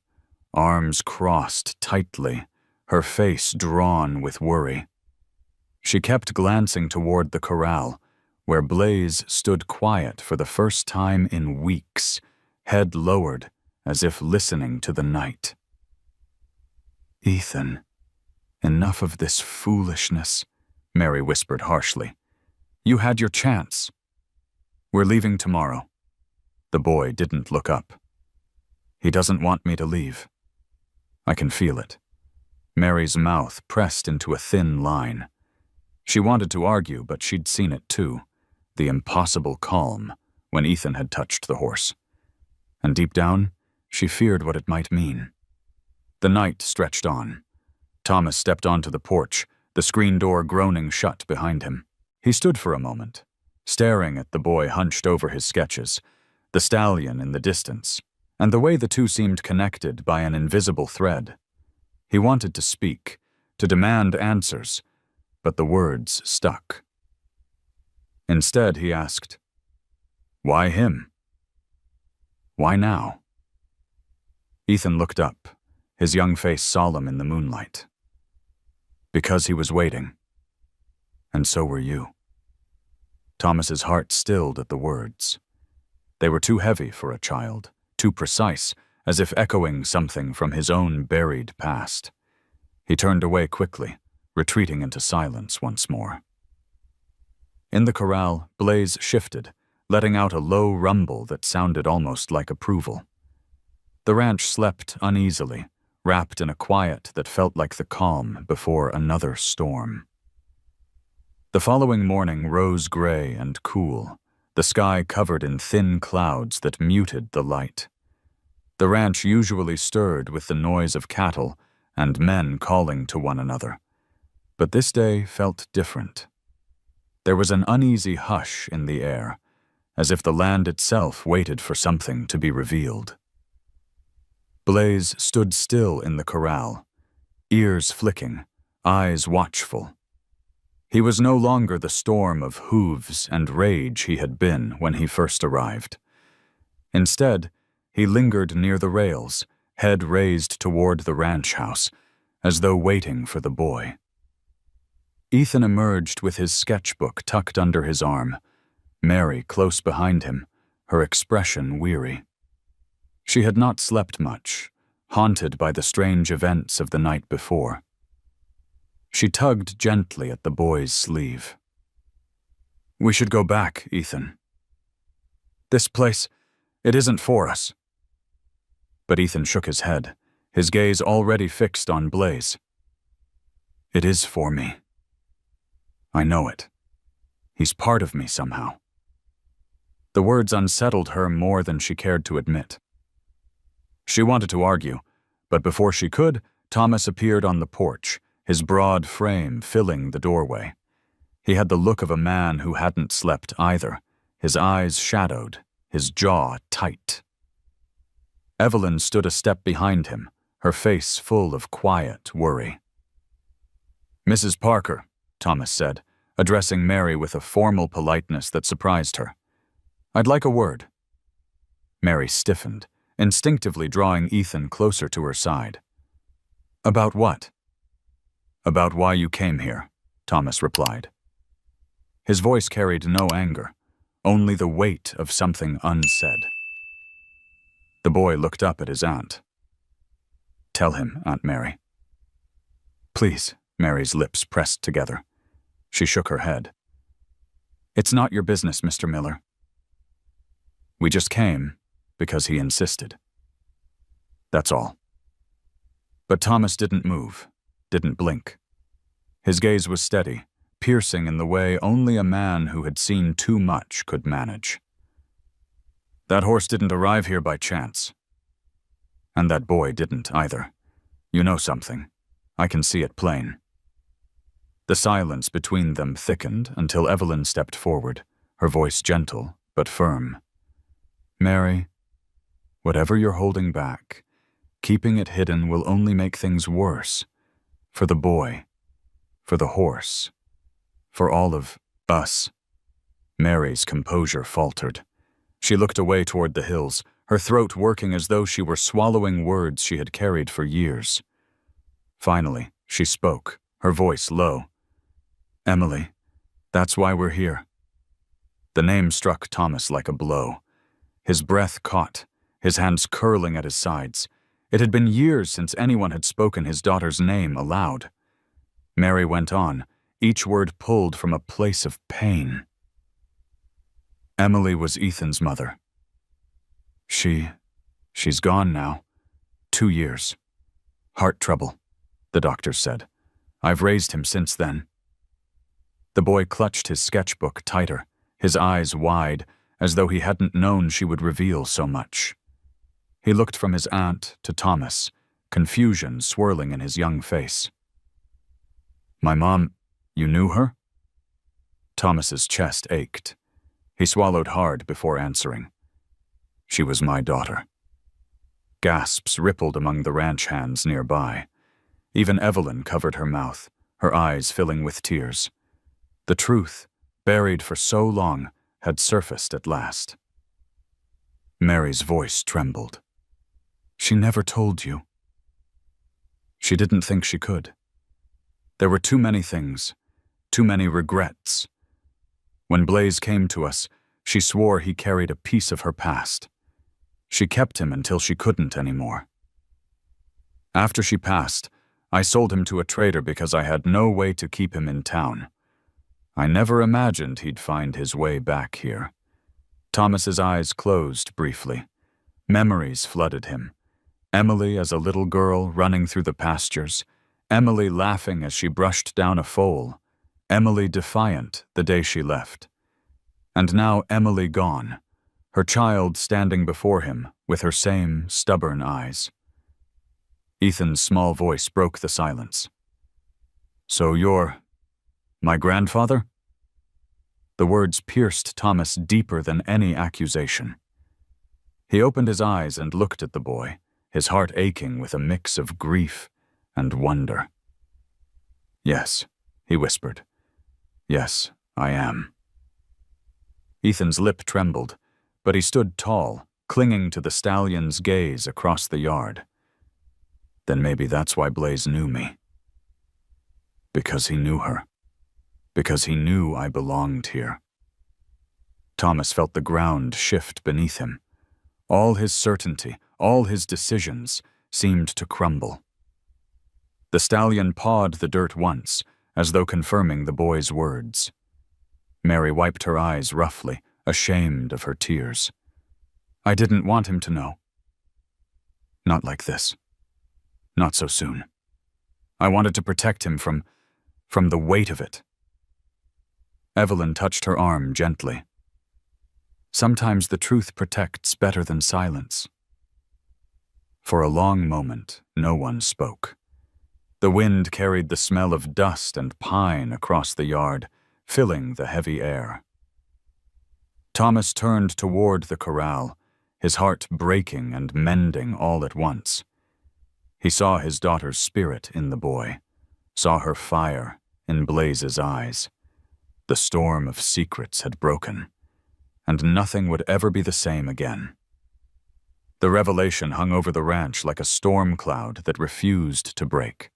arms crossed tightly, her face drawn with worry. She kept glancing toward the corral, where Blaze stood quiet for the first time in weeks, head lowered as if listening to the night. "Ethan, enough of this foolishness," Mary whispered harshly. "You had your chance." "We're leaving tomorrow." The boy didn't look up. "He doesn't want me to leave. I can feel it." Mary's mouth pressed into a thin line. She wanted to argue, but she'd seen it too, the impossible calm when Ethan had touched the horse. And deep down, she feared what it might mean. The night stretched on. Thomas stepped onto the porch, the screen door groaning shut behind him. He stood for a moment, staring at the boy hunched over his sketches, the stallion in the distance, and the way the two seemed connected by an invisible thread. He wanted to speak, to demand answers, but the words stuck. Instead, he asked, "Why him? Why now?" Ethan looked up, his young face solemn in the moonlight. "Because he was waiting. And so were you." Thomas's heart stilled at the words. They were too heavy for a child, too precise, as if echoing something from his own buried past. He turned away quickly, retreating into silence once more. In the corral, Blaze shifted, letting out a low rumble that sounded almost like approval. The ranch slept uneasily, wrapped in a quiet that felt like the calm before another storm. The following morning rose gray and cool, the sky covered in thin clouds that muted the light. The ranch usually stirred with the noise of cattle and men calling to one another, but this day felt different. There was an uneasy hush in the air, as if the land itself waited for something to be revealed. Blaze stood still in the corral, ears flicking, eyes watchful. He was no longer the storm of hooves and rage he had been when he first arrived. Instead, he lingered near the rails, head raised toward the ranch house, as though waiting for the boy. Ethan emerged with his sketchbook tucked under his arm, Mary close behind him, her expression weary. She had not slept much, haunted by the strange events of the night before. She tugged gently at the boy's sleeve. "We should go back, Ethan. This place, it isn't for us." But Ethan shook his head, his gaze already fixed on Blaze. "It is for me. I know it. He's part of me somehow." The words unsettled her more than she cared to admit. She wanted to argue, but before she could, Thomas appeared on the porch, his broad frame filling the doorway. He had the look of a man who hadn't slept either, his eyes shadowed, his jaw tight. Evelyn stood a step behind him, her face full of quiet worry. "Mrs. Parker," Thomas said, addressing Mary with a formal politeness that surprised her. "I'd like a word." Mary stiffened, instinctively drawing Ethan closer to her side. "About what?" "About why you came here," Thomas replied. His voice carried no anger, only the weight of something unsaid. The boy looked up at his aunt. "Tell him, Aunt Mary." "Please," Mary's lips pressed together. She shook her head. "It's not your business, Mr. Miller. We just came because he insisted. That's all." But Thomas didn't move, didn't blink. His gaze was steady, piercing in the way only a man who had seen too much could manage. "That horse didn't arrive here by chance. And that boy didn't either. You know something. I can see it plain." The silence between them thickened until Evelyn stepped forward, her voice gentle but firm. "Mary, whatever you're holding back, keeping it hidden will only make things worse. For the boy, for the horse, for all of us." Mary's composure faltered. She looked away toward the hills, her throat working as though she were swallowing words she had carried for years. Finally, she spoke, her voice low. "Emily, that's why we're here." The name struck Thomas like a blow. His breath caught, his hands curling at his sides. It had been years since anyone had spoken his daughter's name aloud. Mary went on, each word pulled from a place of pain. "Emily was Ethan's mother. She's gone now. 2 years. Heart trouble, the doctor said. I've raised him since then." The boy clutched his sketchbook tighter, his eyes wide, as though he hadn't known she would reveal so much. He looked from his aunt to Thomas, confusion swirling in his young face. "My mom, you knew her?" Thomas's chest ached. He swallowed hard before answering. "She was my daughter." Gasps rippled among the ranch hands nearby. Even Evelyn covered her mouth, her eyes filling with tears. The truth, buried for so long, had surfaced at last. Mary's voice trembled. "She never told you." She didn't think she could. There were too many things, too many regrets. When Blaze came to us, she swore he carried a piece of her past. She kept him until she couldn't anymore. After she passed, I sold him to a trader because I had no way to keep him in town. I never imagined he'd find his way back here. Thomas's eyes closed briefly. Memories flooded him. Emily as a little girl running through the pastures, Emily laughing as she brushed down a foal, Emily defiant the day she left. And now Emily gone, her child standing before him with her same stubborn eyes. Ethan's small voice broke the silence. "So you're my grandfather?" The words pierced Thomas deeper than any accusation. He opened his eyes and looked at the boy, his heart aching with a mix of grief and wonder. "Yes," he whispered. "Yes, I am." Ethan's lip trembled, but he stood tall, clinging to the stallion's gaze across the yard. Then maybe that's why Blaze knew me. Because he knew her. Because he knew I belonged here. Thomas felt the ground shift beneath him. All his certainty, all his decisions seemed to crumble. The stallion pawed the dirt once, as though confirming the boy's words. Mary wiped her eyes roughly, ashamed of her tears. I didn't want him to know. Not like this. Not so soon. I wanted to protect him from the weight of it. Evelyn touched her arm gently. Sometimes the truth protects better than silence. For a long moment, no one spoke. The wind carried the smell of dust and pine across the yard, filling the heavy air. Thomas turned toward the corral, his heart breaking and mending all at once. He saw his daughter's spirit in the boy, saw her fire in Blaze's eyes. The storm of secrets had broken, and nothing would ever be the same again. The revelation hung over the ranch like a storm cloud that refused to break.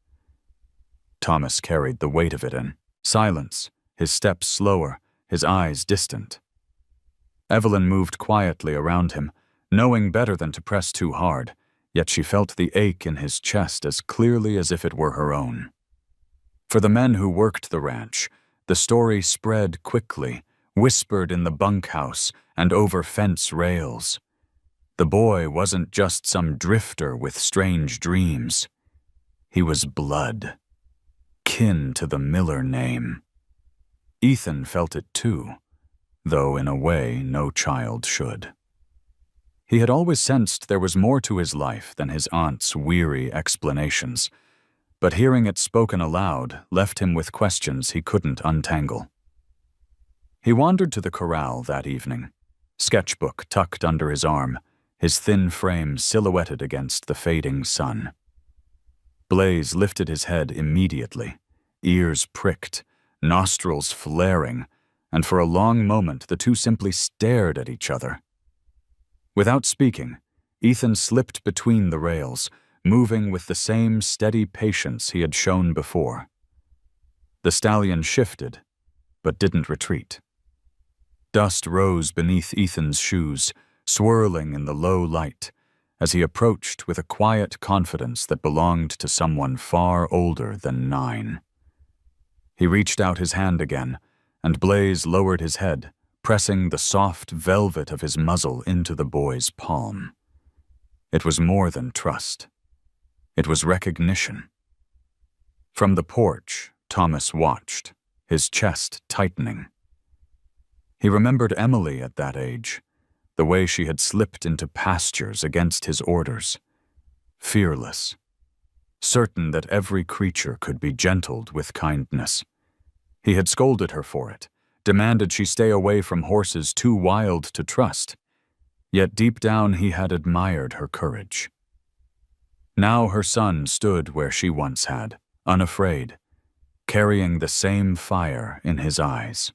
Thomas carried the weight of it in silence, his steps slower, his eyes distant. Evelyn moved quietly around him, knowing better than to press too hard, yet she felt the ache in his chest as clearly as if it were her own. For the men who worked the ranch, the story spread quickly, whispered in the bunkhouse and over fence rails. The boy wasn't just some drifter with strange dreams. He was blood, kin to the Miller name. Ethan felt it too, though in a way no child should. He had always sensed there was more to his life than his aunt's weary explanations, but hearing it spoken aloud left him with questions he couldn't untangle. He wandered to the corral that evening, sketchbook tucked under his arm, his thin frame silhouetted against the fading sun. Blaze lifted his head immediately, ears pricked, nostrils flaring, and for a long moment the two simply stared at each other. Without speaking, Ethan slipped between the rails, moving with the same steady patience he had shown before. The stallion shifted, but didn't retreat. Dust rose beneath Ethan's shoes, swirling in the low light, as he approached with a quiet confidence that belonged to someone far older than 9. He reached out his hand again, and Blaze lowered his head, pressing the soft velvet of his muzzle into the boy's palm. It was more than trust. It was recognition. From the porch, Thomas watched, his chest tightening. He remembered Emily at that age, the way she had slipped into pastures against his orders, fearless, certain that every creature could be gentled with kindness. He had scolded her for it, demanded she stay away from horses too wild to trust, yet deep down he had admired her courage. Now her son stood where she once had, unafraid, carrying the same fire in his eyes.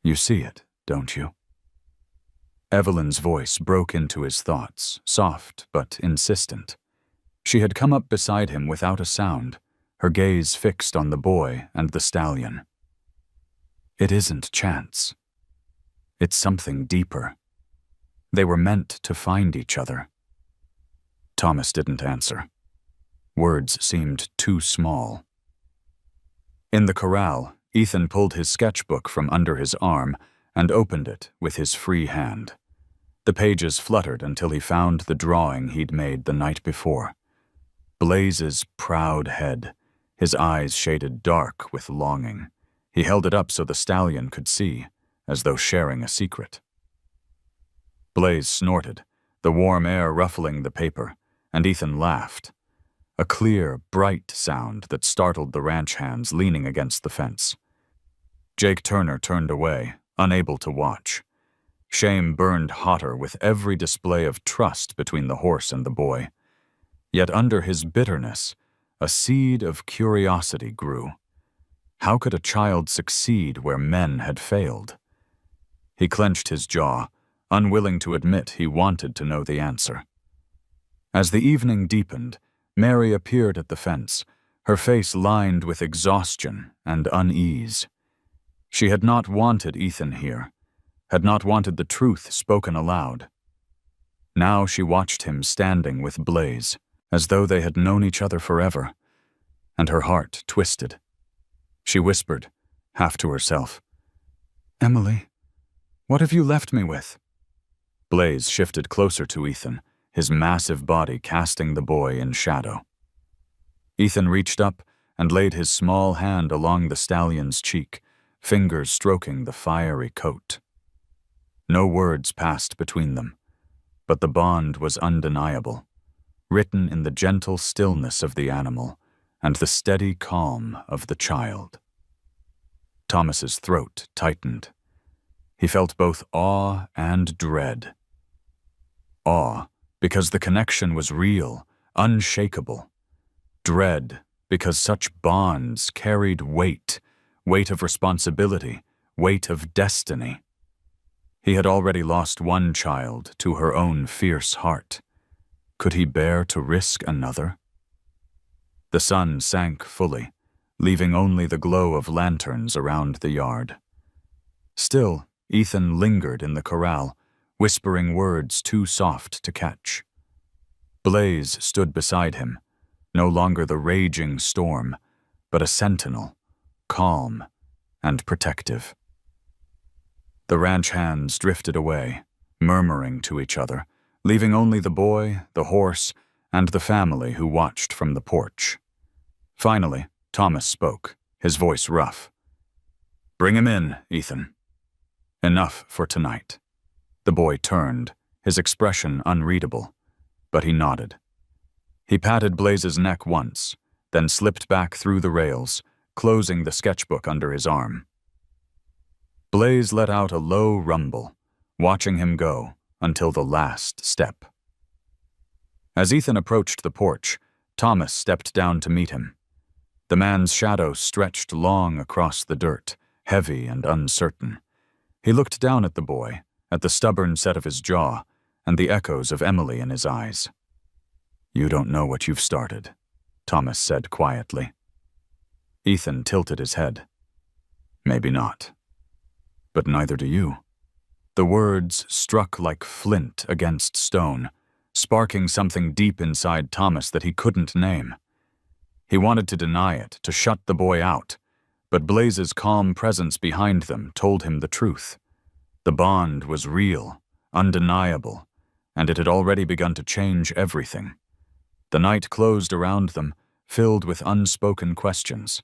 You see it, don't you? Evelyn's voice broke into his thoughts, soft but insistent. She had come up beside him without a sound, her gaze fixed on the boy and the stallion. It isn't chance. It's something deeper. They were meant to find each other. Thomas didn't answer. Words seemed too small. In the corral, Ethan pulled his sketchbook from under his arm and opened it with his free hand. The pages fluttered until he found the drawing he'd made the night before. Blaze's proud head, his eyes shaded dark with longing. He held it up so the stallion could see, as though sharing a secret. Blaze snorted, the warm air ruffling the paper, and Ethan laughed. A clear, bright sound that startled the ranch hands leaning against the fence. Jake Turner turned away, unable to watch. Shame burned hotter with every display of trust between the horse and the boy. Yet under his bitterness, a seed of curiosity grew. How could a child succeed where men had failed? He clenched his jaw, unwilling to admit he wanted to know the answer. As the evening deepened, Mary appeared at the fence, her face lined with exhaustion and unease. She had not wanted Ethan here, had not wanted the truth spoken aloud. Now she watched him standing with Blaze, as though they had known each other forever, and her heart twisted. She whispered, half to herself, "Emily, what have you left me with?" Blaze shifted closer to Ethan, his massive body casting the boy in shadow. Ethan reached up and laid his small hand along the stallion's cheek, fingers stroking the fiery coat. No words passed between them, but the bond was undeniable, written in the gentle stillness of the animal and the steady calm of the child. Thomas's throat tightened. He felt both awe and dread. Awe, because the connection was real, unshakable. Dread, because such bonds carried weight of responsibility, weight of destiny. He had already lost one child to her own fierce heart. Could he bear to risk another? The sun sank fully, leaving only the glow of lanterns around the yard. Still, Ethan lingered in the corral, whispering words too soft to catch. Blaze stood beside him, no longer the raging storm, but a sentinel, calm and protective. The ranch hands drifted away, murmuring to each other, leaving only the boy, the horse, and the family who watched from the porch. Finally, Thomas spoke, his voice rough. "Bring him in, Ethan. Enough for tonight." The boy turned, his expression unreadable, but he nodded. He patted Blaze's neck once, then slipped back through the rails, closing the sketchbook under his arm. Blaze let out a low rumble, watching him go until the last step. As Ethan approached the porch, Thomas stepped down to meet him. The man's shadow stretched long across the dirt, heavy and uncertain. He looked down at the boy, at the stubborn set of his jaw, and the echoes of Emily in his eyes. "You don't know what you've started," Thomas said quietly. Ethan tilted his head. "Maybe not. But neither do you." The words struck like flint against stone, sparking something deep inside Thomas that he couldn't name. He wanted to deny it, to shut the boy out, but Blaze's calm presence behind them told him the truth. The bond was real, undeniable, and it had already begun to change everything. The night closed around them, filled with unspoken questions.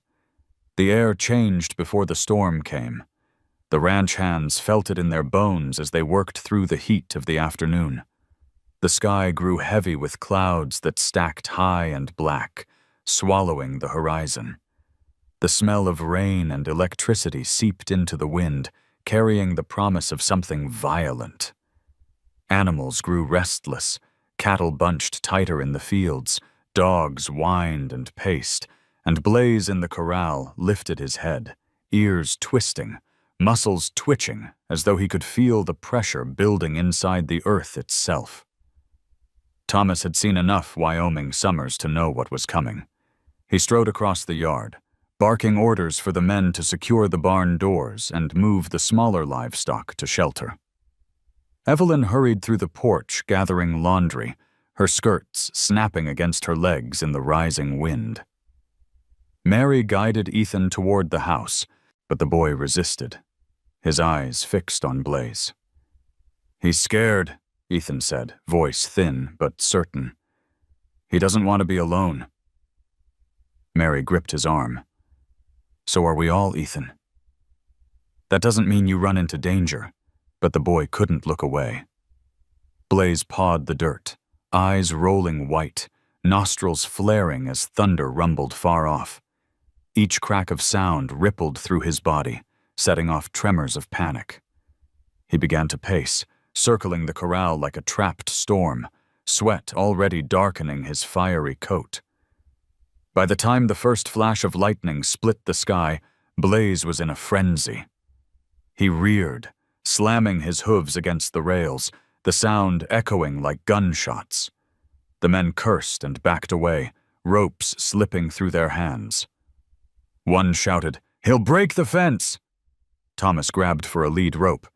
The air changed before the storm came. The ranch hands felt it in their bones as they worked through the heat of the afternoon. The sky grew heavy with clouds that stacked high and black, swallowing the horizon. The smell of rain and electricity seeped into the wind, carrying the promise of something violent. Animals grew restless, cattle bunched tighter in the fields, dogs whined and paced, and Blaze in the corral lifted his head, ears twisting, muscles twitching as though he could feel the pressure building inside the earth itself. Thomas had seen enough Wyoming summers to know what was coming. He strode across the yard, barking orders for the men to secure the barn doors and move the smaller livestock to shelter. Evelyn hurried through the porch gathering laundry, her skirts snapping against her legs in the rising wind. Mary guided Ethan toward the house, but the boy resisted, his eyes fixed on Blaze. "He's scared," Ethan said, voice thin but certain. "He doesn't want to be alone." Mary gripped his arm. "So are we all, Ethan. That doesn't mean you run into danger," but the boy couldn't look away. Blaze pawed the dirt, eyes rolling white, nostrils flaring as thunder rumbled far off. Each crack of sound rippled through his body, setting off tremors of panic. He began to pace, circling the corral like a trapped storm, sweat already darkening his fiery coat. By the time the first flash of lightning split the sky, Blaze was in a frenzy. He reared, slamming his hooves against the rails, the sound echoing like gunshots. The men cursed and backed away, ropes slipping through their hands. One shouted, "He'll break the fence!" Thomas grabbed for a lead rope,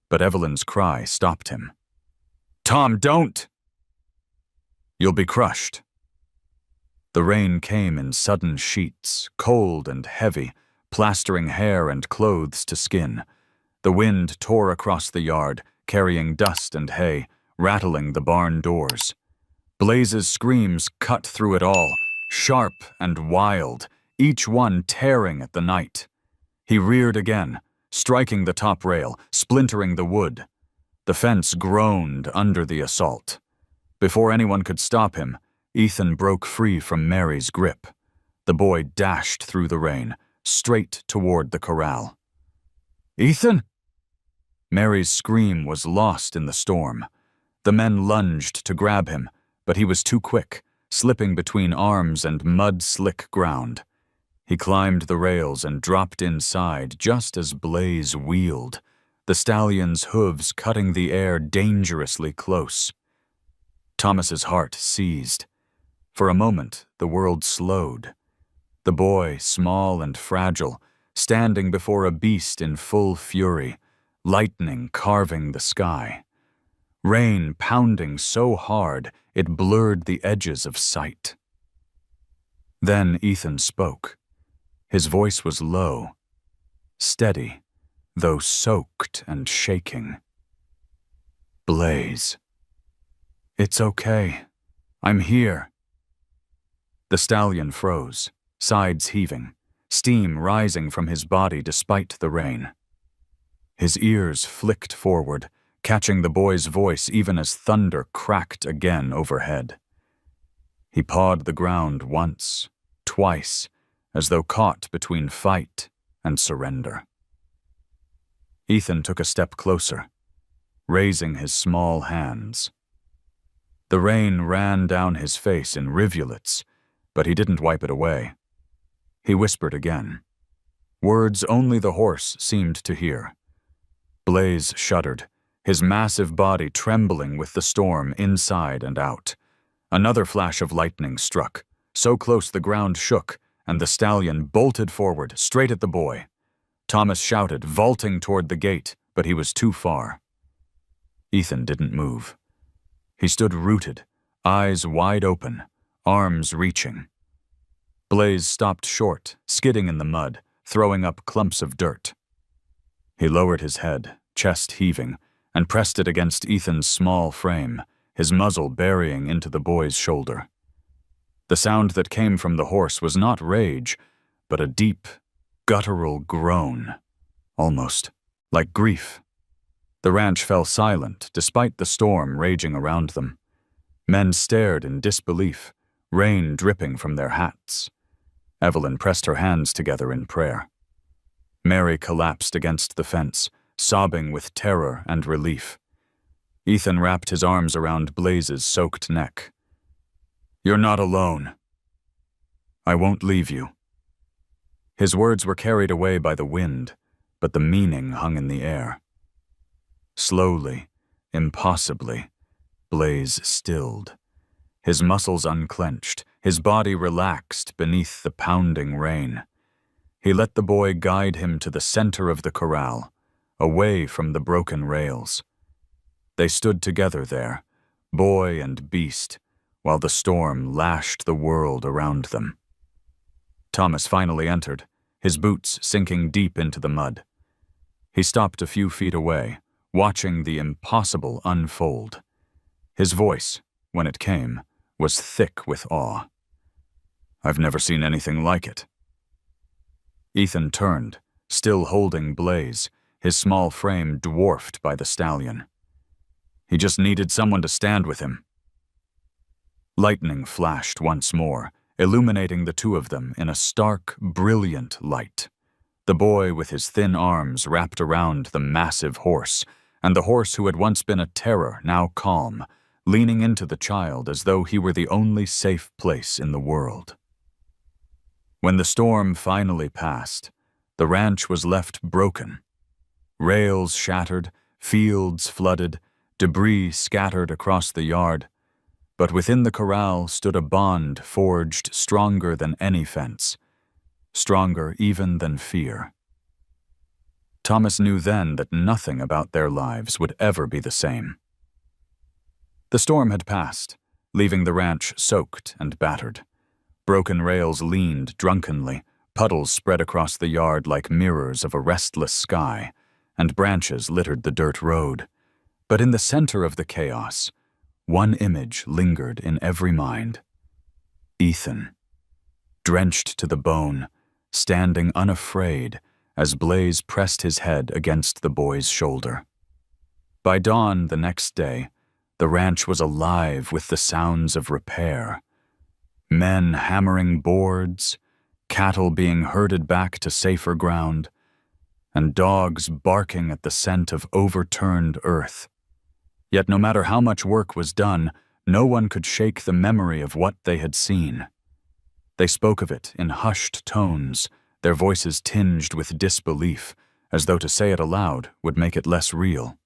but Evelyn's cry stopped him. "Tom, don't!" "You'll be crushed." The rain came in sudden sheets, cold and heavy, plastering hair and clothes to skin. The wind tore across the yard, carrying dust and hay, rattling the barn doors. Blaze's screams cut through it all, sharp and wild, each one tearing at the night. He reared again, striking the top rail, splintering the wood. The fence groaned under the assault. Before anyone could stop him, Ethan broke free from Mary's grip. The boy dashed through the rain, straight toward the corral. "Ethan!" Mary's scream was lost in the storm. The men lunged to grab him, but he was too quick, slipping between arms and mud-slick ground. He climbed the rails and dropped inside just as Blaze wheeled, the stallion's hooves cutting the air dangerously close. Thomas's heart seized. For a moment, the world slowed. The boy, small and fragile, standing before a beast in full fury, lightning carving the sky. Rain pounding so hard it blurred the edges of sight. Then Ethan spoke. His voice was low, steady, though soaked and shaking. "Blaze. It's okay. I'm here." The stallion froze, sides heaving, steam rising from his body despite the rain. His ears flicked forward, catching the boy's voice even as thunder cracked again overhead. He pawed the ground once, twice, as though caught between fight and surrender. Ethan took a step closer, raising his small hands. The rain ran down his face in rivulets, but he didn't wipe it away. He whispered again, words only the horse seemed to hear. Blaze shuddered, his massive body trembling with the storm inside and out. Another flash of lightning struck, so close the ground shook, and the stallion bolted forward, straight at the boy. Thomas shouted, vaulting toward the gate, but he was too far. Ethan didn't move. He stood rooted, eyes wide open, arms reaching. Blaze stopped short, skidding in the mud, throwing up clumps of dirt. He lowered his head, chest heaving, and pressed it against Ethan's small frame, his muzzle burying into the boy's shoulder. The sound that came from the horse was not rage, but a deep, guttural groan, almost like grief. The ranch fell silent despite the storm raging around them. Men stared in disbelief, rain dripping from their hats. Evelyn pressed her hands together in prayer. Mary collapsed against the fence, sobbing with terror and relief. Ethan wrapped his arms around Blaze's soaked neck. "You're not alone. I won't leave you." His words were carried away by the wind, but the meaning hung in the air. Slowly, impossibly, Blaze stilled. His muscles unclenched, his body relaxed beneath the pounding rain. He let the boy guide him to the center of the corral, away from the broken rails. They stood together there, boy and beast, while the storm lashed the world around them. Thomas finally entered, his boots sinking deep into the mud. He stopped a few feet away, watching the impossible unfold. His voice, when it came, was thick with awe. "I've never seen anything like it." Ethan turned, still holding Blaze, his small frame dwarfed by the stallion. He just needed someone to stand with him. Lightning flashed once more, illuminating the two of them in a stark, brilliant light. The boy with his thin arms wrapped around the massive horse, and the horse who had once been a terror, now calm, leaning into the child as though he were the only safe place in the world. When the storm finally passed, the ranch was left broken. Rails shattered, fields flooded, debris scattered across the yard, but within the corral stood a bond forged stronger than any fence, stronger even than fear. Thomas knew then that nothing about their lives would ever be the same. The storm had passed, leaving the ranch soaked and battered. Broken rails leaned drunkenly, puddles spread across the yard like mirrors of a restless sky, and branches littered the dirt road. But in the center of the chaos, one image lingered in every mind. Ethan, drenched to the bone, standing unafraid as Blaze pressed his head against the boy's shoulder. By dawn the next day, the ranch was alive with the sounds of repair. Men hammering boards, cattle being herded back to safer ground, and dogs barking at the scent of overturned earth. Yet no matter how much work was done, no one could shake the memory of what they had seen. They spoke of it in hushed tones, their voices tinged with disbelief, as though to say it aloud would make it less real.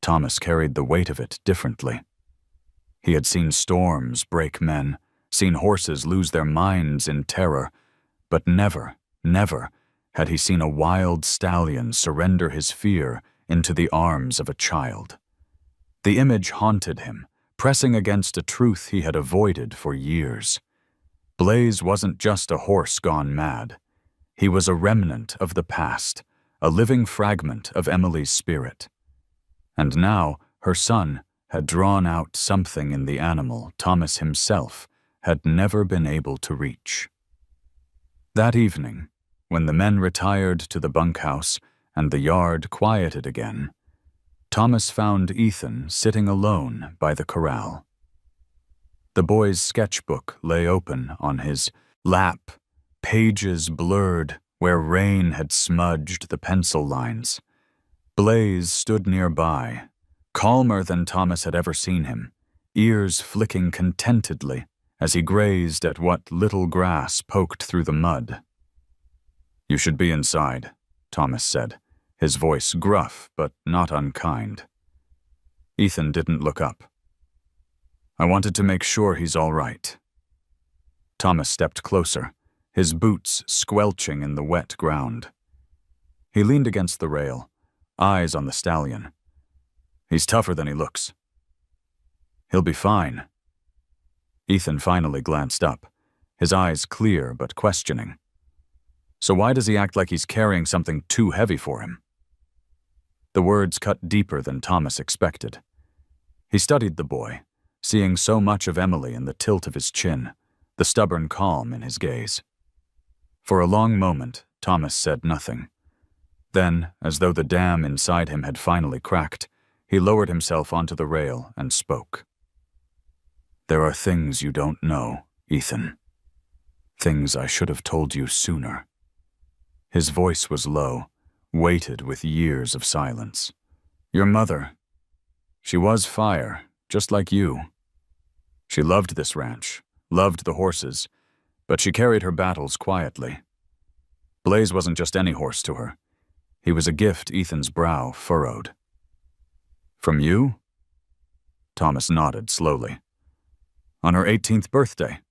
Thomas carried the weight of it differently. He had seen storms break men, seen horses lose their minds in terror, but never, never had he seen a wild stallion surrender his fear into the arms of a child. The image haunted him, pressing against a truth he had avoided for years. Blaze wasn't just a horse gone mad. He was a remnant of the past, a living fragment of Emily's spirit. And now her son had drawn out something in the animal Thomas himself had never been able to reach. That evening, when the men retired to the bunkhouse and the yard quieted again, Thomas found Ethan sitting alone by the corral. The boy's sketchbook lay open on his lap, pages blurred where rain had smudged the pencil lines. Blaze stood nearby, calmer than Thomas had ever seen him, ears flicking contentedly as he grazed at what little grass poked through the mud. "You should be inside," Thomas said, his voice gruff but not unkind. Ethan didn't look up. "I wanted to make sure he's all right." Thomas stepped closer, his boots squelching in the wet ground. He leaned against the rail, eyes on the stallion. "He's tougher than he looks." "He'll be fine." Ethan finally glanced up, his eyes clear but questioning. "So why does he act like he's carrying something too heavy for him?" The words cut deeper than Thomas expected. He studied the boy, seeing so much of Emily in the tilt of his chin, the stubborn calm in his gaze. For a long moment, Thomas said nothing. Then, as though the dam inside him had finally cracked, he lowered himself onto the rail and spoke. "There are things you don't know, Ethan. Things I should have told you sooner." His voice was low, weighted with years of silence. "Your mother, she was fire, just like you. She loved this ranch, loved the horses, but she carried her battles quietly. Blaze wasn't just any horse to her. He was a gift." Ethan's brow furrowed. "From you?" Thomas nodded slowly. "On her 18th birthday.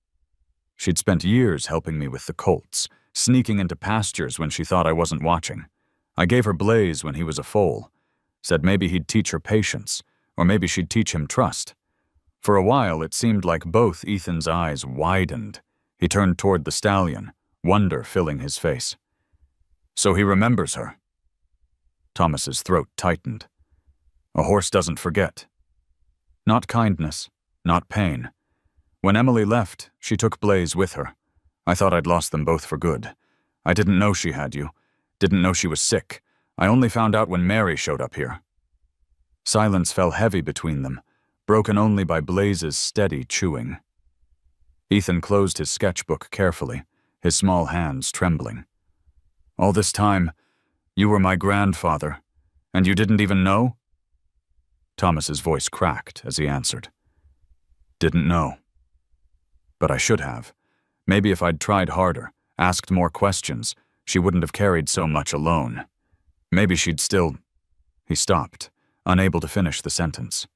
She'd spent years helping me with the colts, sneaking into pastures when she thought I wasn't watching. I gave her Blaze when he was a foal, said maybe he'd teach her patience, or maybe she'd teach him trust. For a while, it seemed like both Ethan's eyes widened. He turned toward the stallion, wonder filling his face. "So he remembers her." Thomas's throat tightened. "A horse doesn't forget." "Not kindness, not pain. When Emily left, she took Blaze with her. I thought I'd lost them both for good. I didn't know she had you, didn't know she was sick. I only found out when Mary showed up here." Silence fell heavy between them, broken only by Blaze's steady chewing. Ethan closed his sketchbook carefully, his small hands trembling. "All this time, you were my grandfather, and you didn't even know?" Thomas's voice cracked as he answered. "Didn't know. But I should have. Maybe if I'd tried harder, asked more questions, she wouldn't have carried so much alone. Maybe she'd still—" He stopped, unable to finish the sentence.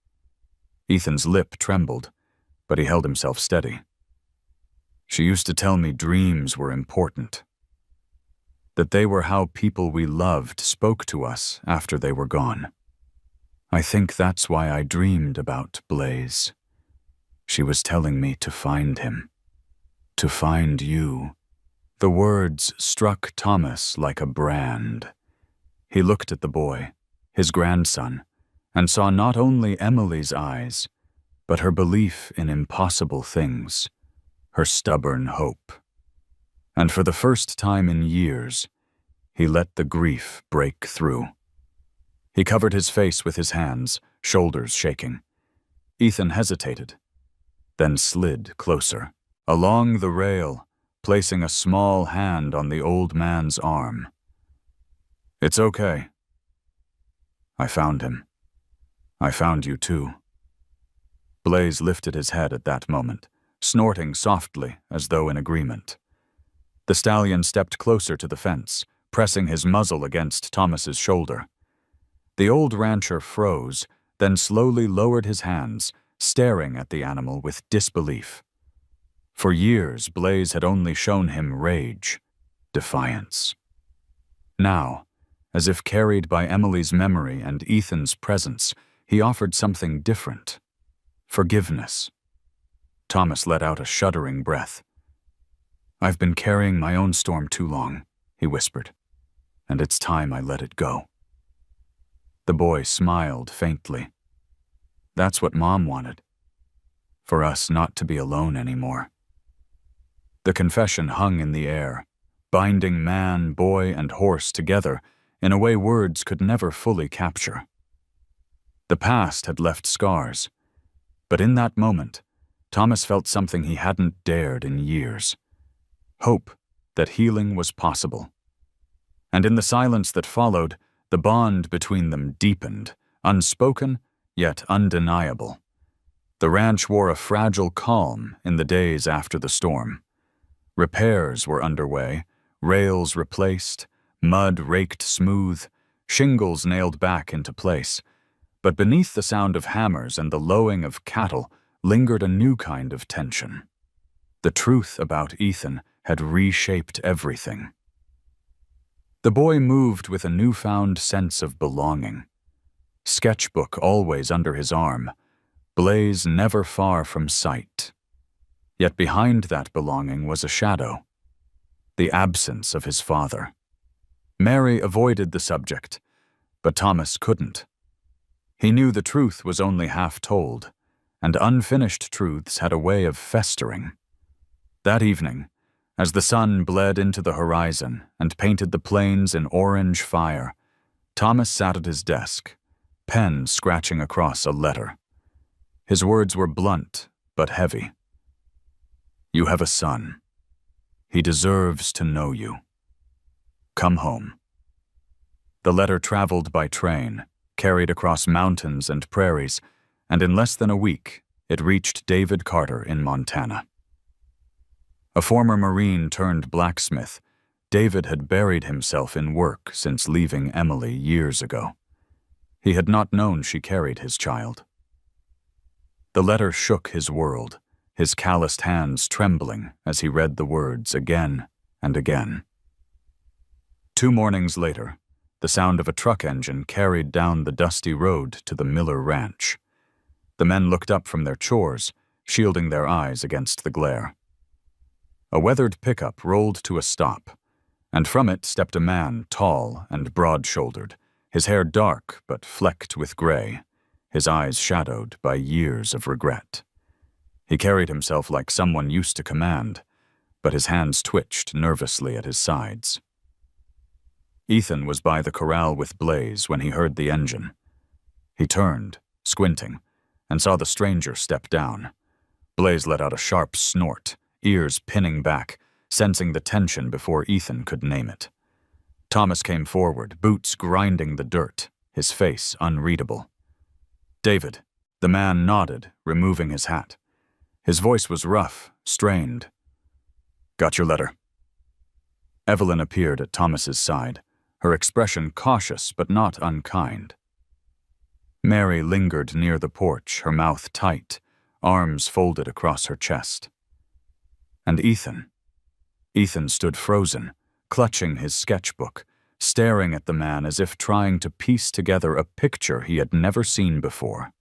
Ethan's lip trembled, but he held himself steady. "She used to tell me dreams were important. That they were how people we loved spoke to us after they were gone. I think that's why I dreamed about Blaze. She was telling me to find him, To find you. The words struck Thomas like a brand. He looked at the boy, his grandson, and saw not only Emily's eyes, but her belief in impossible things, her stubborn hope. And for the first time in years, he let the grief break through. He covered his face with his hands, shoulders shaking. Ethan hesitated, then slid closer, along the rail, placing a small hand on the old man's arm. It's okay. I found him. I found you too. Blaze lifted his head at that moment, snorting softly as though in agreement. The stallion stepped closer to the fence, pressing his muzzle against Thomas's shoulder. The old rancher froze, then slowly lowered his hands, staring at the animal with disbelief. For years, Blaze had only shown him rage, defiance. Now, as if carried by Emily's memory and Ethan's presence, he offered something different. Forgiveness. Thomas let out a shuddering breath. I've been carrying my own storm too long, he whispered, and it's time I let it go. The boy smiled faintly. That's what Mom wanted. For us not to be alone anymore. The confession hung in the air, binding man, boy, and horse together in a way words could never fully capture. The past had left scars, but in that moment, Thomas felt something he hadn't dared in years. Hope that healing was possible. And in the silence that followed, the bond between them deepened, unspoken yet undeniable. The ranch wore a fragile calm in the days after the storm. Repairs were underway, rails replaced, mud raked smooth, shingles nailed back into place. But beneath the sound of hammers and the lowing of cattle lingered a new kind of tension. The truth about Ethan had reshaped everything. The boy moved with a newfound sense of belonging. Sketchbook always under his arm, Blaze never far from sight. Yet behind that belonging was a shadow, the absence of his father. Mary avoided the subject, but Thomas couldn't. He knew the truth was only half told, and unfinished truths had a way of festering. That evening, as the sun bled into the horizon and painted the plains in orange fire, Thomas sat at his desk, pen scratching across a letter. His words were blunt but heavy. You have a son. He deserves to know you. Come home. The letter traveled by train, carried across mountains and prairies, and in less than a week, it reached David Carter in Montana. A former Marine turned blacksmith, David had buried himself in work since leaving Emily years ago. He had not known she carried his child. The letter shook his world, his calloused hands trembling as he read the words again and again. 2 mornings later, the sound of a truck engine carried down the dusty road to the Miller Ranch. The men looked up from their chores, shielding their eyes against the glare. A weathered pickup rolled to a stop, and from it stepped a man tall and broad-shouldered, his hair dark but flecked with gray, his eyes shadowed by years of regret. He carried himself like someone used to command, but his hands twitched nervously at his sides. Ethan was by the corral with Blaze when he heard the engine. He turned, squinting, and saw the stranger step down. Blaze let out a sharp snort, ears pinning back, sensing the tension before Ethan could name it. Thomas came forward, boots grinding the dirt, his face unreadable. David, the man nodded, removing his hat. His voice was rough, strained. Got your letter. Evelyn appeared at Thomas's side, her expression cautious but not unkind. Mary lingered near the porch, her mouth tight, arms folded across her chest. And Ethan. Ethan stood frozen, clutching his sketchbook, staring at the man as if trying to piece together a picture he had never seen before.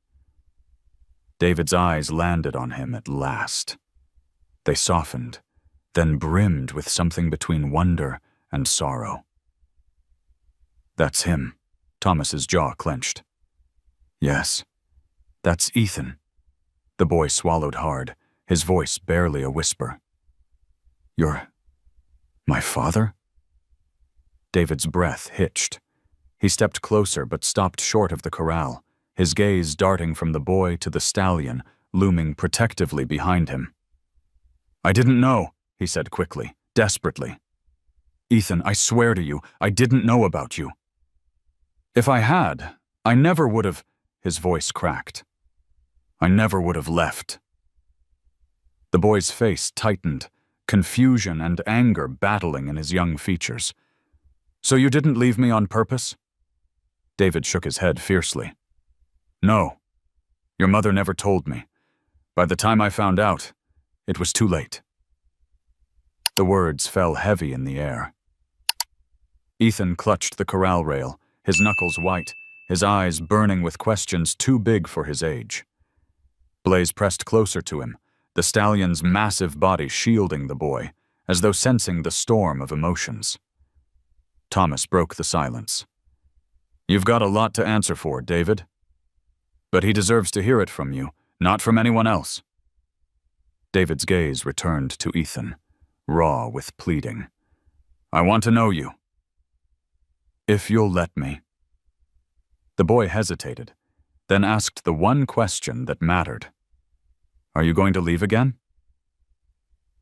David's eyes landed on him at last. They softened, then brimmed with something between wonder and sorrow. "That's him." Thomas's jaw clenched. "Yes, that's Ethan." The boy swallowed hard, his voice barely a whisper. "You're my father?" David's breath hitched. He stepped closer but stopped short of the corral, his gaze darting from the boy to the stallion, looming protectively behind him. "I didn't know," he said quickly, desperately. "Ethan, I swear to you, I didn't know about you." "If I had, I never would have," his voice cracked. "I never would have left." The boy's face tightened, confusion and anger battling in his young features. "So you didn't leave me on purpose?" David shook his head fiercely. "No. Your mother never told me. By the time I found out, it was too late." The words fell heavy in the air. Ethan clutched the corral rail, his knuckles white, his eyes burning with questions too big for his age. Blaze pressed closer to him, the stallion's massive body shielding the boy, as though sensing the storm of emotions. Thomas broke the silence. "You've got a lot to answer for, David. But he deserves to hear it from you, not from anyone else." David's gaze returned to Ethan, raw with pleading. "I want to know you." "If you'll let me." The boy hesitated, then asked the one question that mattered. "Are you going to leave again?"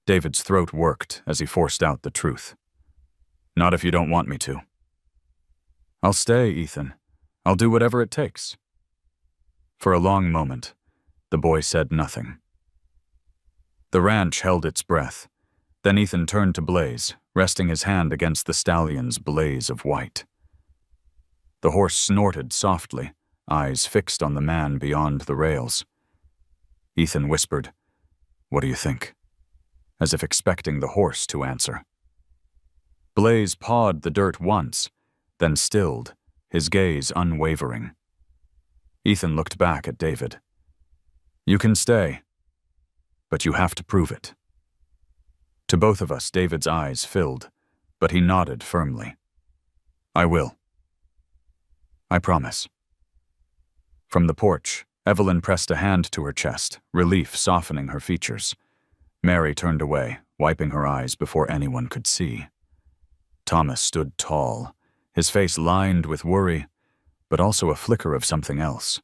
David's throat worked as he forced out the truth. "Not if you don't want me to." "I'll stay, Ethan. I'll do whatever it takes." For a long moment, the boy said nothing. The ranch held its breath. Then Ethan turned to Blaze, resting his hand against the stallion's blaze of white. The horse snorted softly, eyes fixed on the man beyond the rails. Ethan whispered, "What do you think?" as if expecting the horse to answer. Blaze pawed the dirt once, then stilled, his gaze unwavering. Ethan looked back at David. "You can stay, but you have to prove it." To both of us, David's eyes filled, but he nodded firmly. "I will. I promise." From the porch, Evelyn pressed a hand to her chest, relief softening her features. Mary turned away, wiping her eyes before anyone could see. Thomas stood tall, his face lined with worry, but also a flicker of something else.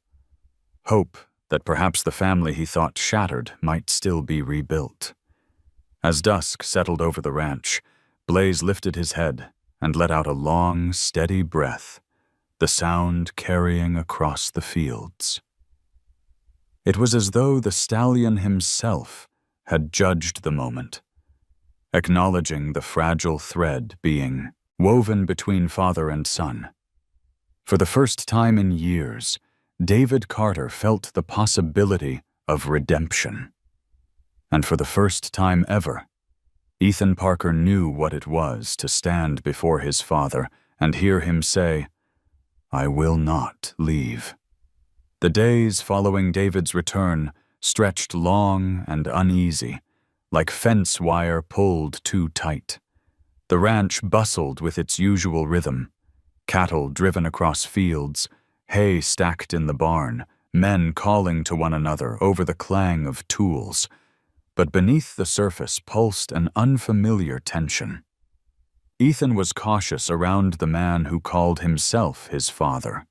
Hope that perhaps the family he thought shattered might still be rebuilt. As dusk settled over the ranch, Blaze lifted his head and let out a long, steady breath, the sound carrying across the fields. It was as though the stallion himself had judged the moment, acknowledging the fragile thread being woven between father and son. For the first time in years, David Carter felt the possibility of redemption. And for the first time ever, Ethan Parker knew what it was to stand before his father and hear him say, "I will not leave." The days following David's return stretched long and uneasy, like fence wire pulled too tight. The ranch bustled with its usual rhythm. Cattle driven across fields, hay stacked in the barn, men calling to one another over the clang of tools. But beneath the surface pulsed an unfamiliar tension. Ethan was cautious around the man who called himself his father.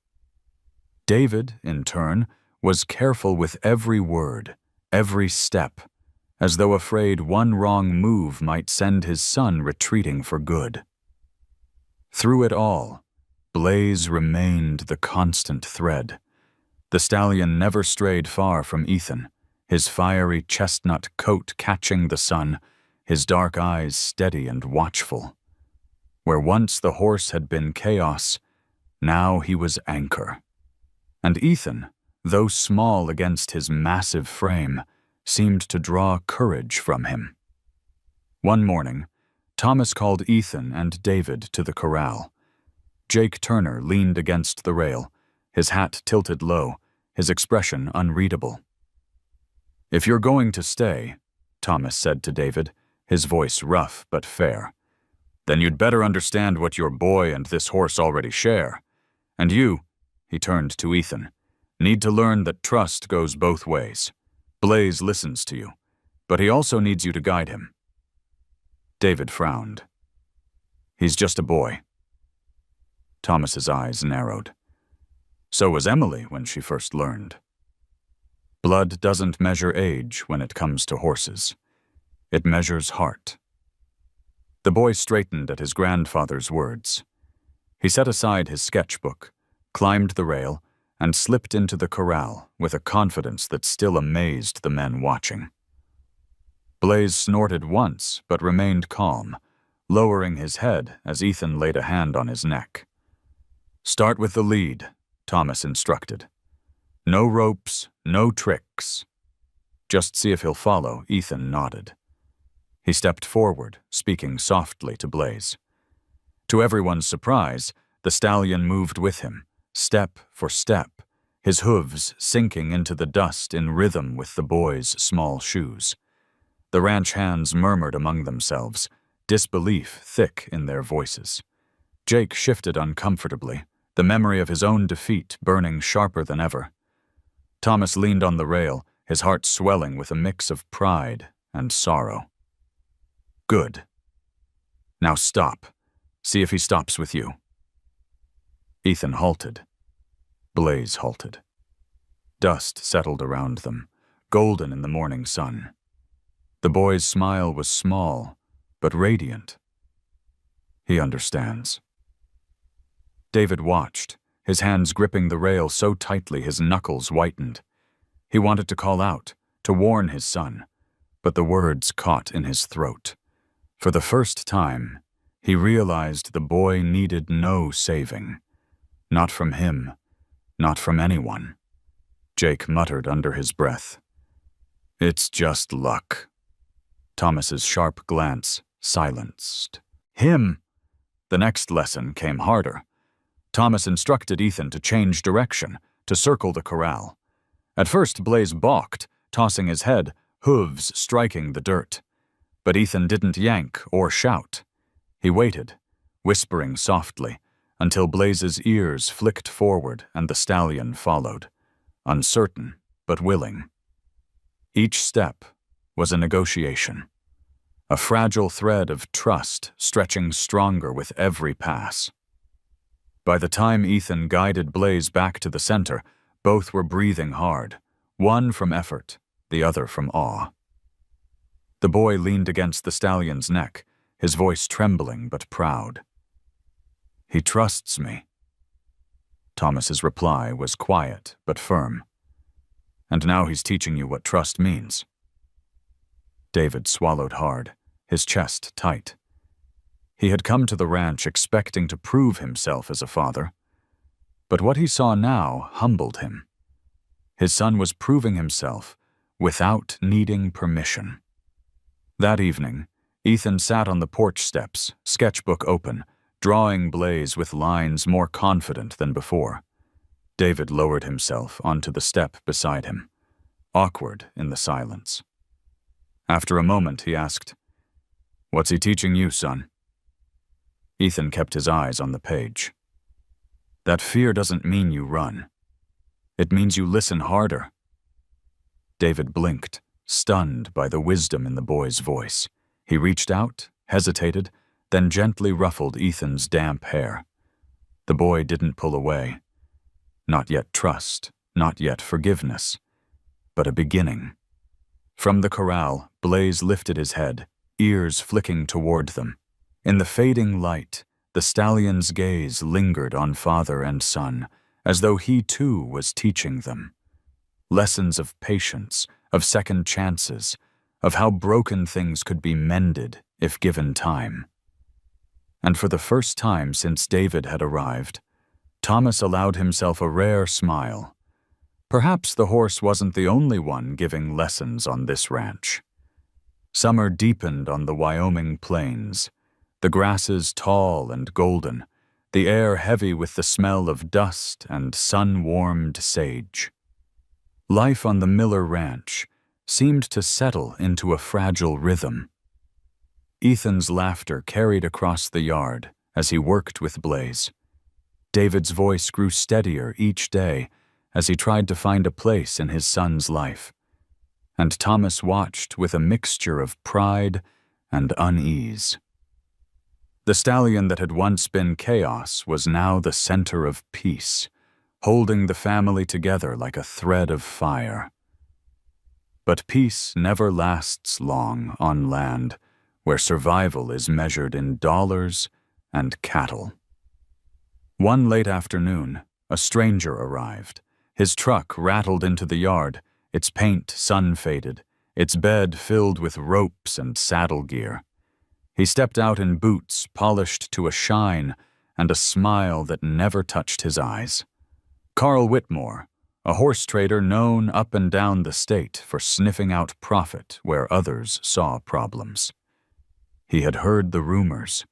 David, in turn, was careful with every word, every step, as though afraid one wrong move might send his son retreating for good. Through it all, Blaze remained the constant thread. The stallion never strayed far from Ethan, his fiery chestnut coat catching the sun, his dark eyes steady and watchful. Where once the horse had been chaos, now he was anchor. And Ethan, though small against his massive frame, seemed to draw courage from him. One morning, Thomas called Ethan and David to the corral. Jake Turner leaned against the rail, his hat tilted low, his expression unreadable. "If you're going to stay," Thomas said to David, his voice rough but fair. "Then you'd better understand what your boy and this horse already share. And you," he turned to Ethan, "need to learn that trust goes both ways. Blaze listens to you, but he also needs you to guide him." David frowned. "He's just a boy." Thomas's eyes narrowed. So was Emily when she first learned. Blood doesn't measure age when it comes to horses. It measures heart. The boy straightened at his grandfather's words. He set aside his sketchbook, climbed the rail, and slipped into the corral with a confidence that still amazed the men watching. Blaze snorted once but remained calm, lowering his head as Ethan laid a hand on his neck. "Start with the lead," Thomas instructed. "No ropes, no tricks." "Just see if he'll follow," Ethan nodded. He stepped forward, speaking softly to Blaze. To everyone's surprise, the stallion moved with him, step for step, his hooves sinking into the dust in rhythm with the boy's small shoes. The ranch hands murmured among themselves, disbelief thick in their voices. Jake shifted uncomfortably, the memory of his own defeat burning sharper than ever. Thomas leaned on the rail, his heart swelling with a mix of pride and sorrow. "Good. Now stop. See if he stops with you." Ethan halted. Blaze halted. Dust settled around them, golden in the morning sun. The boy's smile was small, but radiant. "He understands." David watched, his hands gripping the rail so tightly his knuckles whitened. He wanted to call out, to warn his son, but the words caught in his throat. For the first time, he realized the boy needed no saving. Not from him, not from anyone. Jake muttered under his breath. "It's just luck." Thomas's sharp glance silenced. "Him!" The next lesson came harder. Thomas instructed Ethan to change direction, to circle the corral. At first, Blaze balked, tossing his head, hooves striking the dirt. But Ethan didn't yank or shout. He waited, whispering softly, until Blaze's ears flicked forward and the stallion followed, uncertain but willing. Each step was a negotiation, a fragile thread of trust stretching stronger with every pass. By the time Ethan guided Blaze back to the center, both were breathing hard, one from effort, the other from awe. The boy leaned against the stallion's neck, his voice trembling but proud. "He trusts me." Thomas's reply was quiet but firm. "And now he's teaching you what trust means." David swallowed hard, his chest tight. He had come to the ranch expecting to prove himself as a father, but what he saw now humbled him. His son was proving himself without needing permission. That evening, Ethan sat on the porch steps, sketchbook open, drawing Blaze with lines more confident than before. David lowered himself onto the step beside him, awkward in the silence. After a moment, he asked, "What's he teaching you, son?" Ethan kept his eyes on the page. "That fear doesn't mean you run. It means you listen harder." David blinked, stunned by the wisdom in the boy's voice. He reached out, hesitated, then gently ruffled Ethan's damp hair. The boy didn't pull away. Not yet trust, not yet forgiveness, but a beginning. From the corral, Blaze lifted his head, ears flicking toward them. In the fading light, the stallion's gaze lingered on father and son, as though he too was teaching them. Lessons of patience, of second chances, of how broken things could be mended if given time. And for the first time since David had arrived, Thomas allowed himself a rare smile. Perhaps the horse wasn't the only one giving lessons on this ranch. Summer deepened on the Wyoming plains, the grasses tall and golden, the air heavy with the smell of dust and sun-warmed sage. Life on the Miller Ranch seemed to settle into a fragile rhythm. Ethan's laughter carried across the yard as he worked with Blaze. David's voice grew steadier each day as he tried to find a place in his son's life. And Thomas watched with a mixture of pride and unease. The stallion that had once been chaos was now the center of peace, holding the family together like a thread of fire. But peace never lasts long on land where survival is measured in dollars and cattle. One late afternoon, a stranger arrived. His truck rattled into the yard, its paint sun-faded, its bed filled with ropes and saddle gear. He stepped out in boots polished to a shine and a smile that never touched his eyes. Carl Whitmore, a horse trader known up and down the state for sniffing out profit where others saw problems. He had heard the rumors.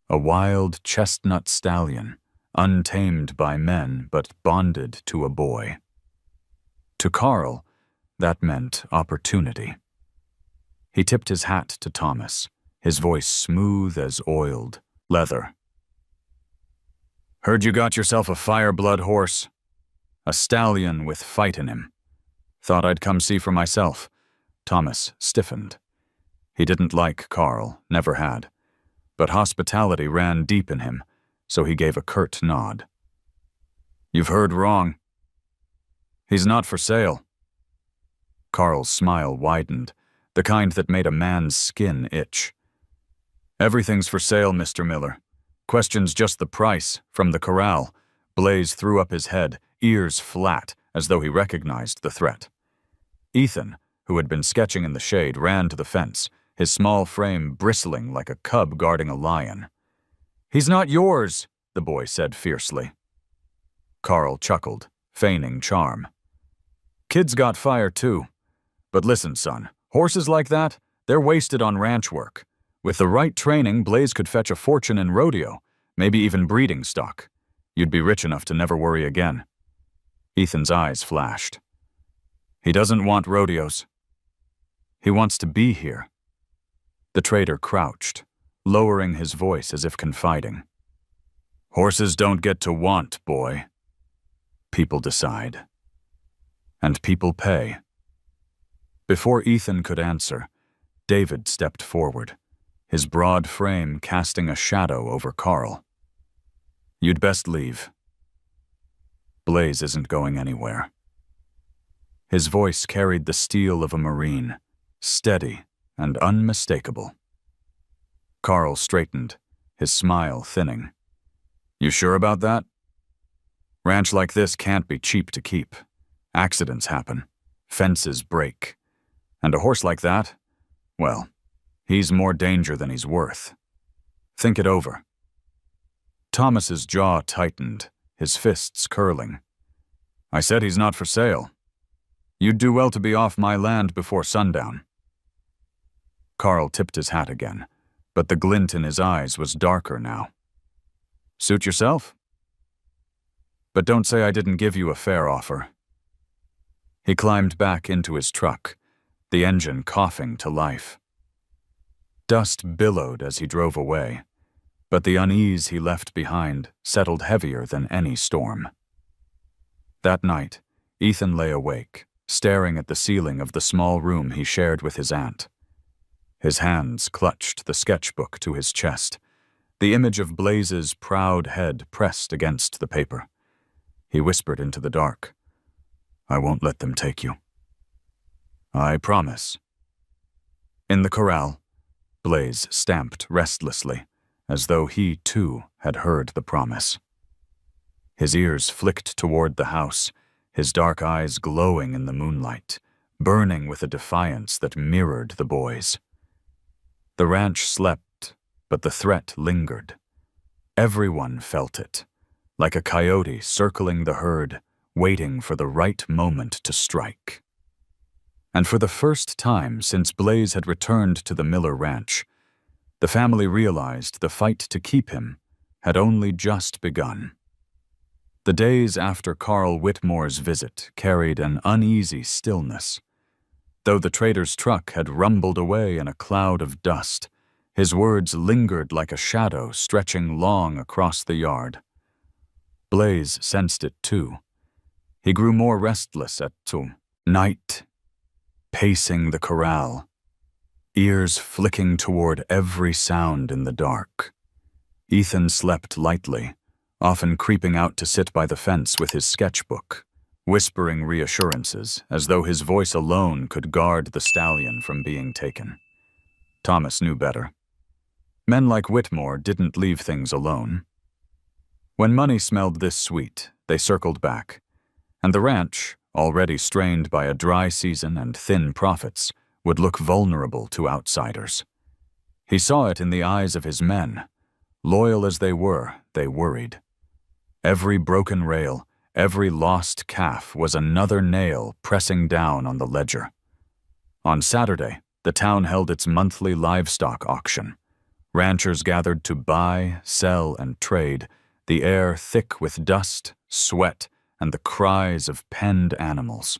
A wild chestnut stallion, untamed by men but bonded to a boy. To Carl, that meant opportunity. He tipped his hat to Thomas, his voice smooth as oiled leather. "Heard you got yourself a fireblood horse. A stallion with fight in him. Thought I'd come see for myself." Thomas stiffened. He didn't like Carl, never had. But hospitality ran deep in him, so he gave a curt nod. "You've heard wrong. He's not for sale." Carl's smile widened, the kind that made a man's skin itch. "Everything's for sale, Mr. Miller. Question's just the price, from the corral." Blaze threw up his head, ears flat, as though he recognized the threat. Ethan, who had been sketching in the shade, ran to the fence, his small frame bristling like a cub guarding a lion. "He's not yours," the boy said fiercely. Carl chuckled, feigning charm. "Kid's got fire too. But listen, son, horses like that, they're wasted on ranch work. With the right training, Blaze could fetch a fortune in rodeo, maybe even breeding stock. You'd be rich enough to never worry again." Ethan's eyes flashed. "He doesn't want rodeos. He wants to be here." The trader crouched, lowering his voice as if confiding. "Horses don't get to want, boy. People decide. And people pay." Before Ethan could answer, David stepped forward, his broad frame casting a shadow over Carl. "You'd best leave. Blaze isn't going anywhere." His voice carried the steel of a Marine, steady and unmistakable. Carl straightened, his smile thinning. "You sure about that? Ranch like this can't be cheap to keep. Accidents happen, fences break. And a horse like that, well, he's more danger than he's worth. Think it over." Thomas's jaw tightened, his fists curling. "I said he's not for sale. You'd do well to be off my land before sundown." Carl tipped his hat again, but the glint in his eyes was darker now. "Suit yourself? But don't say I didn't give you a fair offer." He climbed back into his truck, the engine coughing to life. Dust billowed as he drove away, but the unease he left behind settled heavier than any storm. That night, Ethan lay awake, staring at the ceiling of the small room he shared with his aunt. His hands clutched the sketchbook to his chest, the image of Blaze's proud head pressed against the paper. He whispered into the dark, "I won't let them take you. I promise." In the corral, Blaze stamped restlessly, as though he, too, had heard the promise. His ears flicked toward the house, his dark eyes glowing in the moonlight, burning with a defiance that mirrored the boy's. The ranch slept, but the threat lingered. Everyone felt it, like a coyote circling the herd, waiting for the right moment to strike. And for the first time since Blaze had returned to the Miller Ranch, the family realized the fight to keep him had only just begun. The days after Carl Whitmore's visit carried an uneasy stillness. Though the trader's truck had rumbled away in a cloud of dust, His words lingered like a shadow stretching long across the yard. Blaze sensed it too. He grew more restless at night, pacing the corral, ears flicking toward every sound in the dark. Ethan slept lightly, often creeping out to sit by the fence with his sketchbook, whispering reassurances as though his voice alone could guard the stallion from being taken. Thomas knew better. Men like Whitmore didn't leave things alone. When money smelled this sweet, they circled back, and the ranch, already strained by a dry season and thin profits, would look vulnerable to outsiders. He saw it in the eyes of his men. Loyal as they were, they worried. Every broken rail, every lost calf was another nail pressing down on the ledger. On Saturday, the town held its monthly livestock auction. Ranchers gathered to buy, sell, and trade, the air thick with dust, sweat, and the cries of penned animals.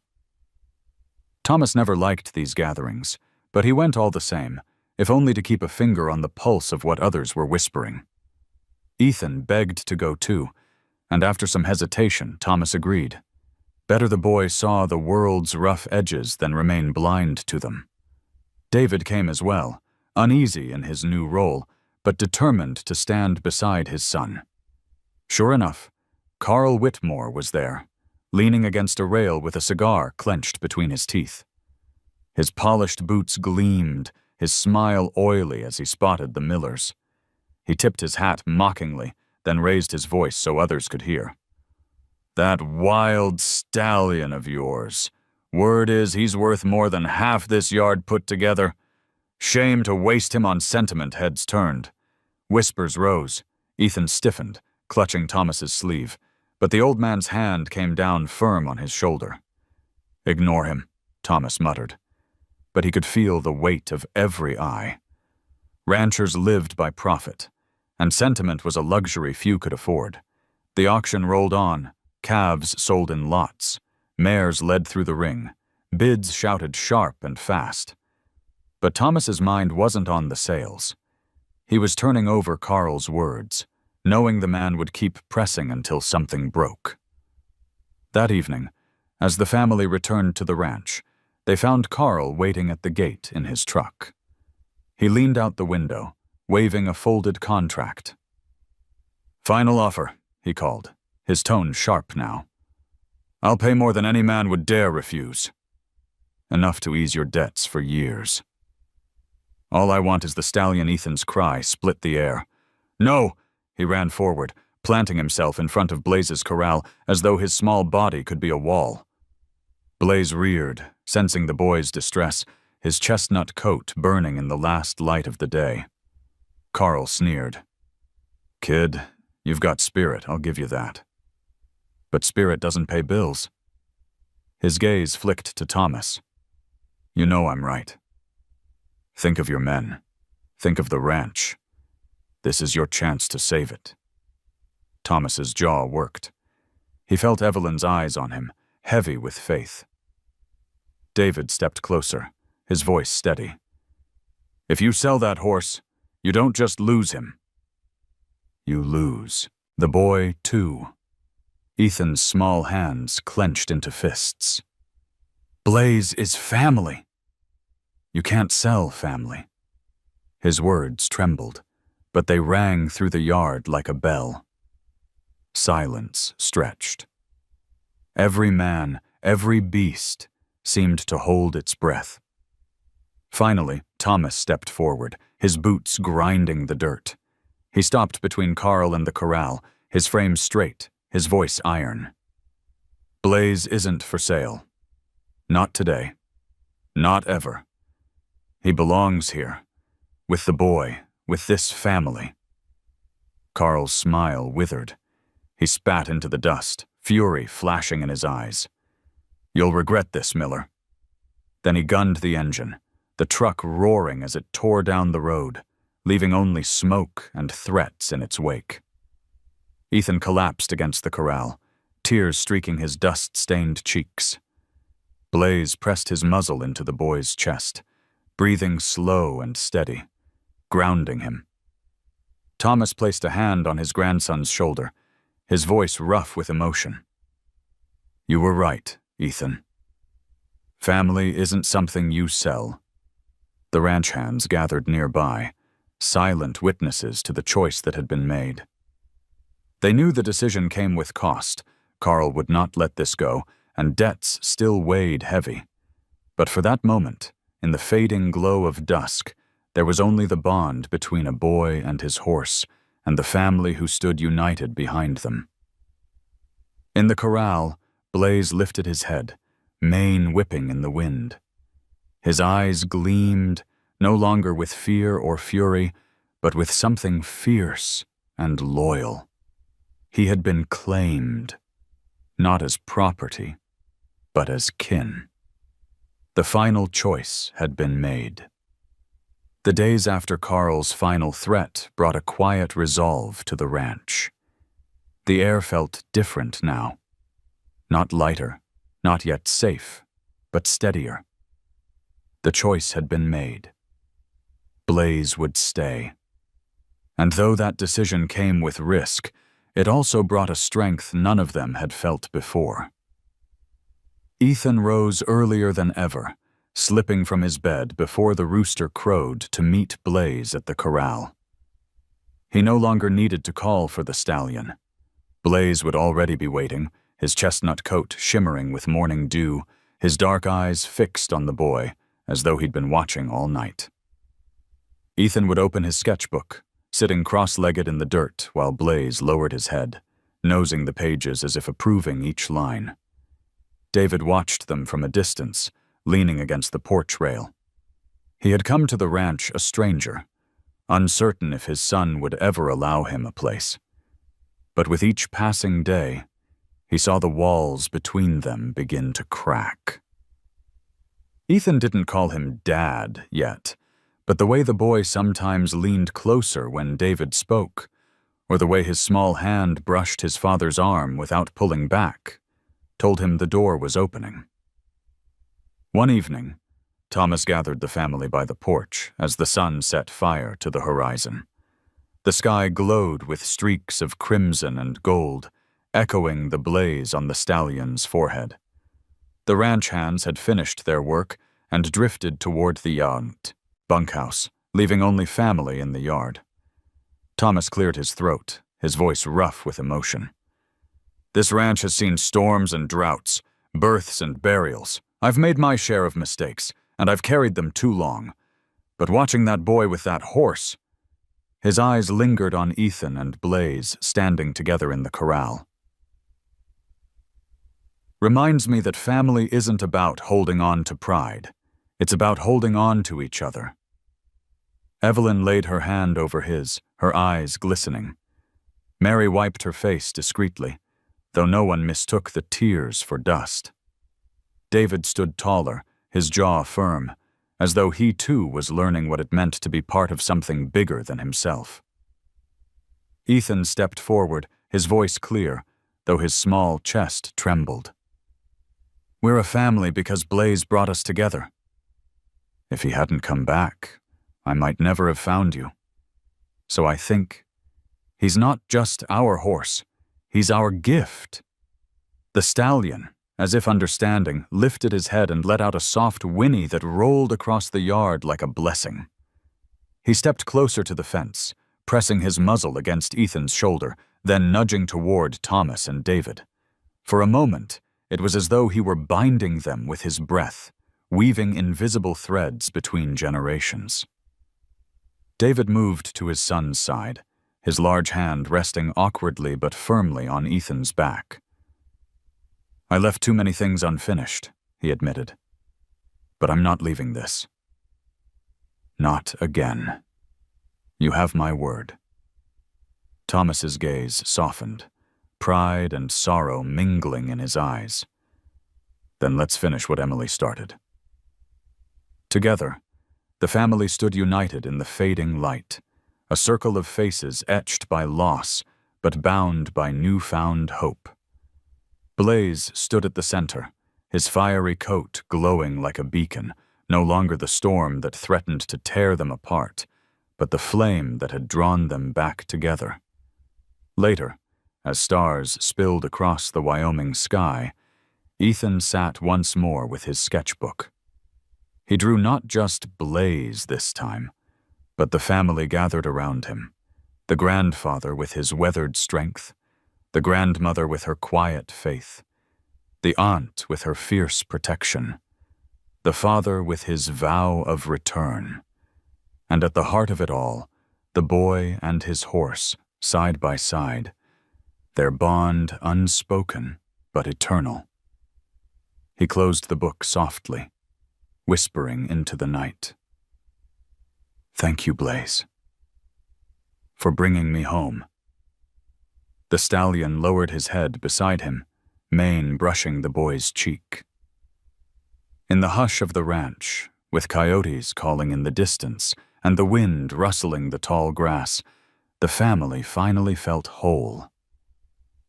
Thomas never liked these gatherings, but he went all the same, if only to keep a finger on the pulse of what others were whispering. Ethan begged to go too, and after some hesitation, Thomas agreed. Better the boy saw the world's rough edges than remain blind to them. David came as well, uneasy in his new role, but determined to stand beside his son. Sure enough, Carl Whitmore was there, leaning against a rail with a cigar clenched between his teeth. His polished boots gleamed, his smile oily as he spotted the Millers. He tipped his hat mockingly, then raised his voice so others could hear. "That wild stallion of yours. Word is he's worth more than half this yard put together. Shame to waste him on sentiment." Heads turned. Whispers rose. Ethan stiffened, clutching Thomas's sleeve, but the old man's hand came down firm on his shoulder. "Ignore him," Thomas muttered. But he could feel the weight of every eye. Ranchers lived by profit, and sentiment was a luxury few could afford. The auction rolled on, calves sold in lots, mares led through the ring, bids shouted sharp and fast. But Thomas's mind wasn't on the sales. He was turning over Carl's words, knowing the man would keep pressing until something broke. That evening, as the family returned to the ranch, they found Carl waiting at the gate in his truck. He leaned out the window, waving a folded contract. "Final offer," he called, his tone sharp now. "I'll pay more than any man would dare refuse. Enough to ease your debts for years." "All I want is the stallion." Ethan's cry split the air. "No!" He ran forward, planting himself in front of Blaze's corral as though his small body could be a wall. Blaze reared, sensing the boy's distress, his chestnut coat burning in the last light of the day. Carl sneered. "Kid, you've got spirit, I'll give you that. But spirit doesn't pay bills." His gaze flicked to Thomas. "You know I'm right. Think of your men. Think of the ranch. This is your chance to save it." Thomas's jaw worked. He felt Evelyn's eyes on him, heavy with faith. David stepped closer, his voice steady. "If you sell that horse, you don't just lose him. You lose the boy, too." Ethan's small hands clenched into fists. "Blaze is family. You can't sell family." His words trembled, but they rang through the yard like a bell. Silence stretched. Every man, every beast, seemed to hold its breath. Finally, Thomas stepped forward, his boots grinding the dirt. He stopped between Carl and the corral, his frame straight, his voice iron. "Blaze isn't for sale. Not today. Not ever. He belongs here, with the boy, with this family." Carl's smile withered. He spat into the dust, fury flashing in his eyes. "You'll regret this, Miller." Then he gunned the engine, the truck roaring as it tore down the road, leaving only smoke and threats in its wake. Ethan collapsed against the corral, tears streaking his dust-stained cheeks. Blaze pressed his muzzle into the boy's chest, breathing slow and steady. grounding him. Thomas placed a hand on his grandson's shoulder, his voice rough with emotion. "You were right, Ethan. Family isn't something you sell." The ranch hands gathered nearby, silent witnesses to the choice that had been made. They knew the decision came with cost. Carl would not let this go, and debts still weighed heavy. But for that moment, in the fading glow of dusk, there was only the bond between a boy and his horse, and the family who stood united behind them. In the corral, Blaze lifted his head, mane whipping in the wind. His eyes gleamed, no longer with fear or fury, but with something fierce and loyal. He had been claimed, not as property, but as kin. The final choice had been made. The days after Carl's final threat brought a quiet resolve to the ranch. The air felt different now. Not lighter, not yet safe, but steadier. The choice had been made. Blaze would stay. And though that decision came with risk, it also brought a strength none of them had felt before. Ethan rose earlier than ever, slipping from his bed before the rooster crowed to meet Blaze at the corral. He no longer needed to call for the stallion. Blaze would already be waiting, his chestnut coat shimmering with morning dew, his dark eyes fixed on the boy, as though he'd been watching all night. Ethan would open his sketchbook, sitting cross-legged in the dirt while Blaze lowered his head, nosing the pages as if approving each line. David watched them from a distance, leaning against the porch rail. He had come to the ranch a stranger, uncertain if his son would ever allow him a place. But with each passing day, he saw the walls between them begin to crack. Ethan didn't call him Dad yet, but the way the boy sometimes leaned closer when David spoke, or the way his small hand brushed his father's arm without pulling back, told him the door was opening. One evening, Thomas gathered the family by the porch as the sun set fire to the horizon. The sky glowed with streaks of crimson and gold, echoing the blaze on the stallion's forehead. The ranch hands had finished their work and drifted toward the yacht bunkhouse, leaving only family in the yard. Thomas cleared his throat, his voice rough with emotion. "This ranch has seen storms and droughts, births and burials. I've made my share of mistakes, and I've carried them too long. But watching that boy with that horse..." His eyes lingered on Ethan and Blaze standing together in the corral. "Reminds me that family isn't about holding on to pride. It's about holding on to each other." Evelyn laid her hand over his, her eyes glistening. Mary wiped her face discreetly, though no one mistook the tears for dust. David stood taller, his jaw firm, as though he too was learning what it meant to be part of something bigger than himself. Ethan stepped forward, his voice clear, though his small chest trembled. "We're a family because Blaze brought us together. If he hadn't come back, I might never have found you. So I think he's not just our horse, he's our gift." The stallion, as if understanding, lifted his head and let out a soft whinny that rolled across the yard like a blessing. He stepped closer to the fence, pressing his muzzle against Ethan's shoulder, then nudging toward Thomas and David. For a moment, it was as though he were binding them with his breath, weaving invisible threads between generations. David moved to his son's side, his large hand resting awkwardly but firmly on Ethan's back. "I left too many things unfinished," he admitted. "But I'm not leaving this. Not again. You have my word." Thomas's gaze softened, pride and sorrow mingling in his eyes. "Then let's finish what Emily started." Together, the family stood united in the fading light, a circle of faces etched by loss, but bound by newfound hope. Blaze stood at the center, his fiery coat glowing like a beacon, no longer the storm that threatened to tear them apart, but the flame that had drawn them back together. Later, as stars spilled across the Wyoming sky, Ethan sat once more with his sketchbook. He drew not just Blaze this time, but the family gathered around him, the grandfather with his weathered strength, the grandmother with her quiet faith, the aunt with her fierce protection, the father with his vow of return, and at the heart of it all, the boy and his horse, side by side, their bond unspoken but eternal. He closed the book softly, whispering into the night. "Thank you, Blaze, for bringing me home." The stallion lowered his head beside him, mane brushing the boy's cheek. In the hush of the ranch, with coyotes calling in the distance and the wind rustling the tall grass, the family finally felt whole.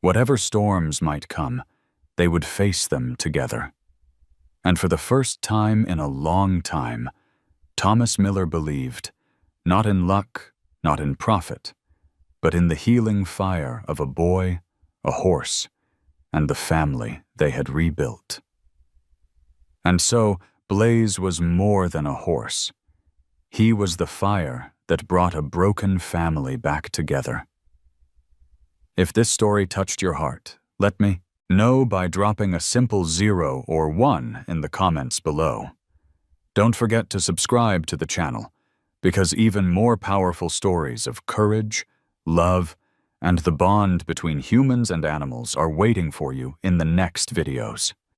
Whatever storms might come, they would face them together. And for the first time in a long time, Thomas Miller believed, not in luck, not in profit, but in the healing fire of a boy, a horse, and the family they had rebuilt. And so, Blaze was more than a horse. He was the fire that brought a broken family back together. If this story touched your heart, let me know by dropping a simple 0 or 1 in the comments below. Don't forget to subscribe to the channel, because even more powerful stories of courage, love, and the bond between humans and animals are waiting for you in the next videos.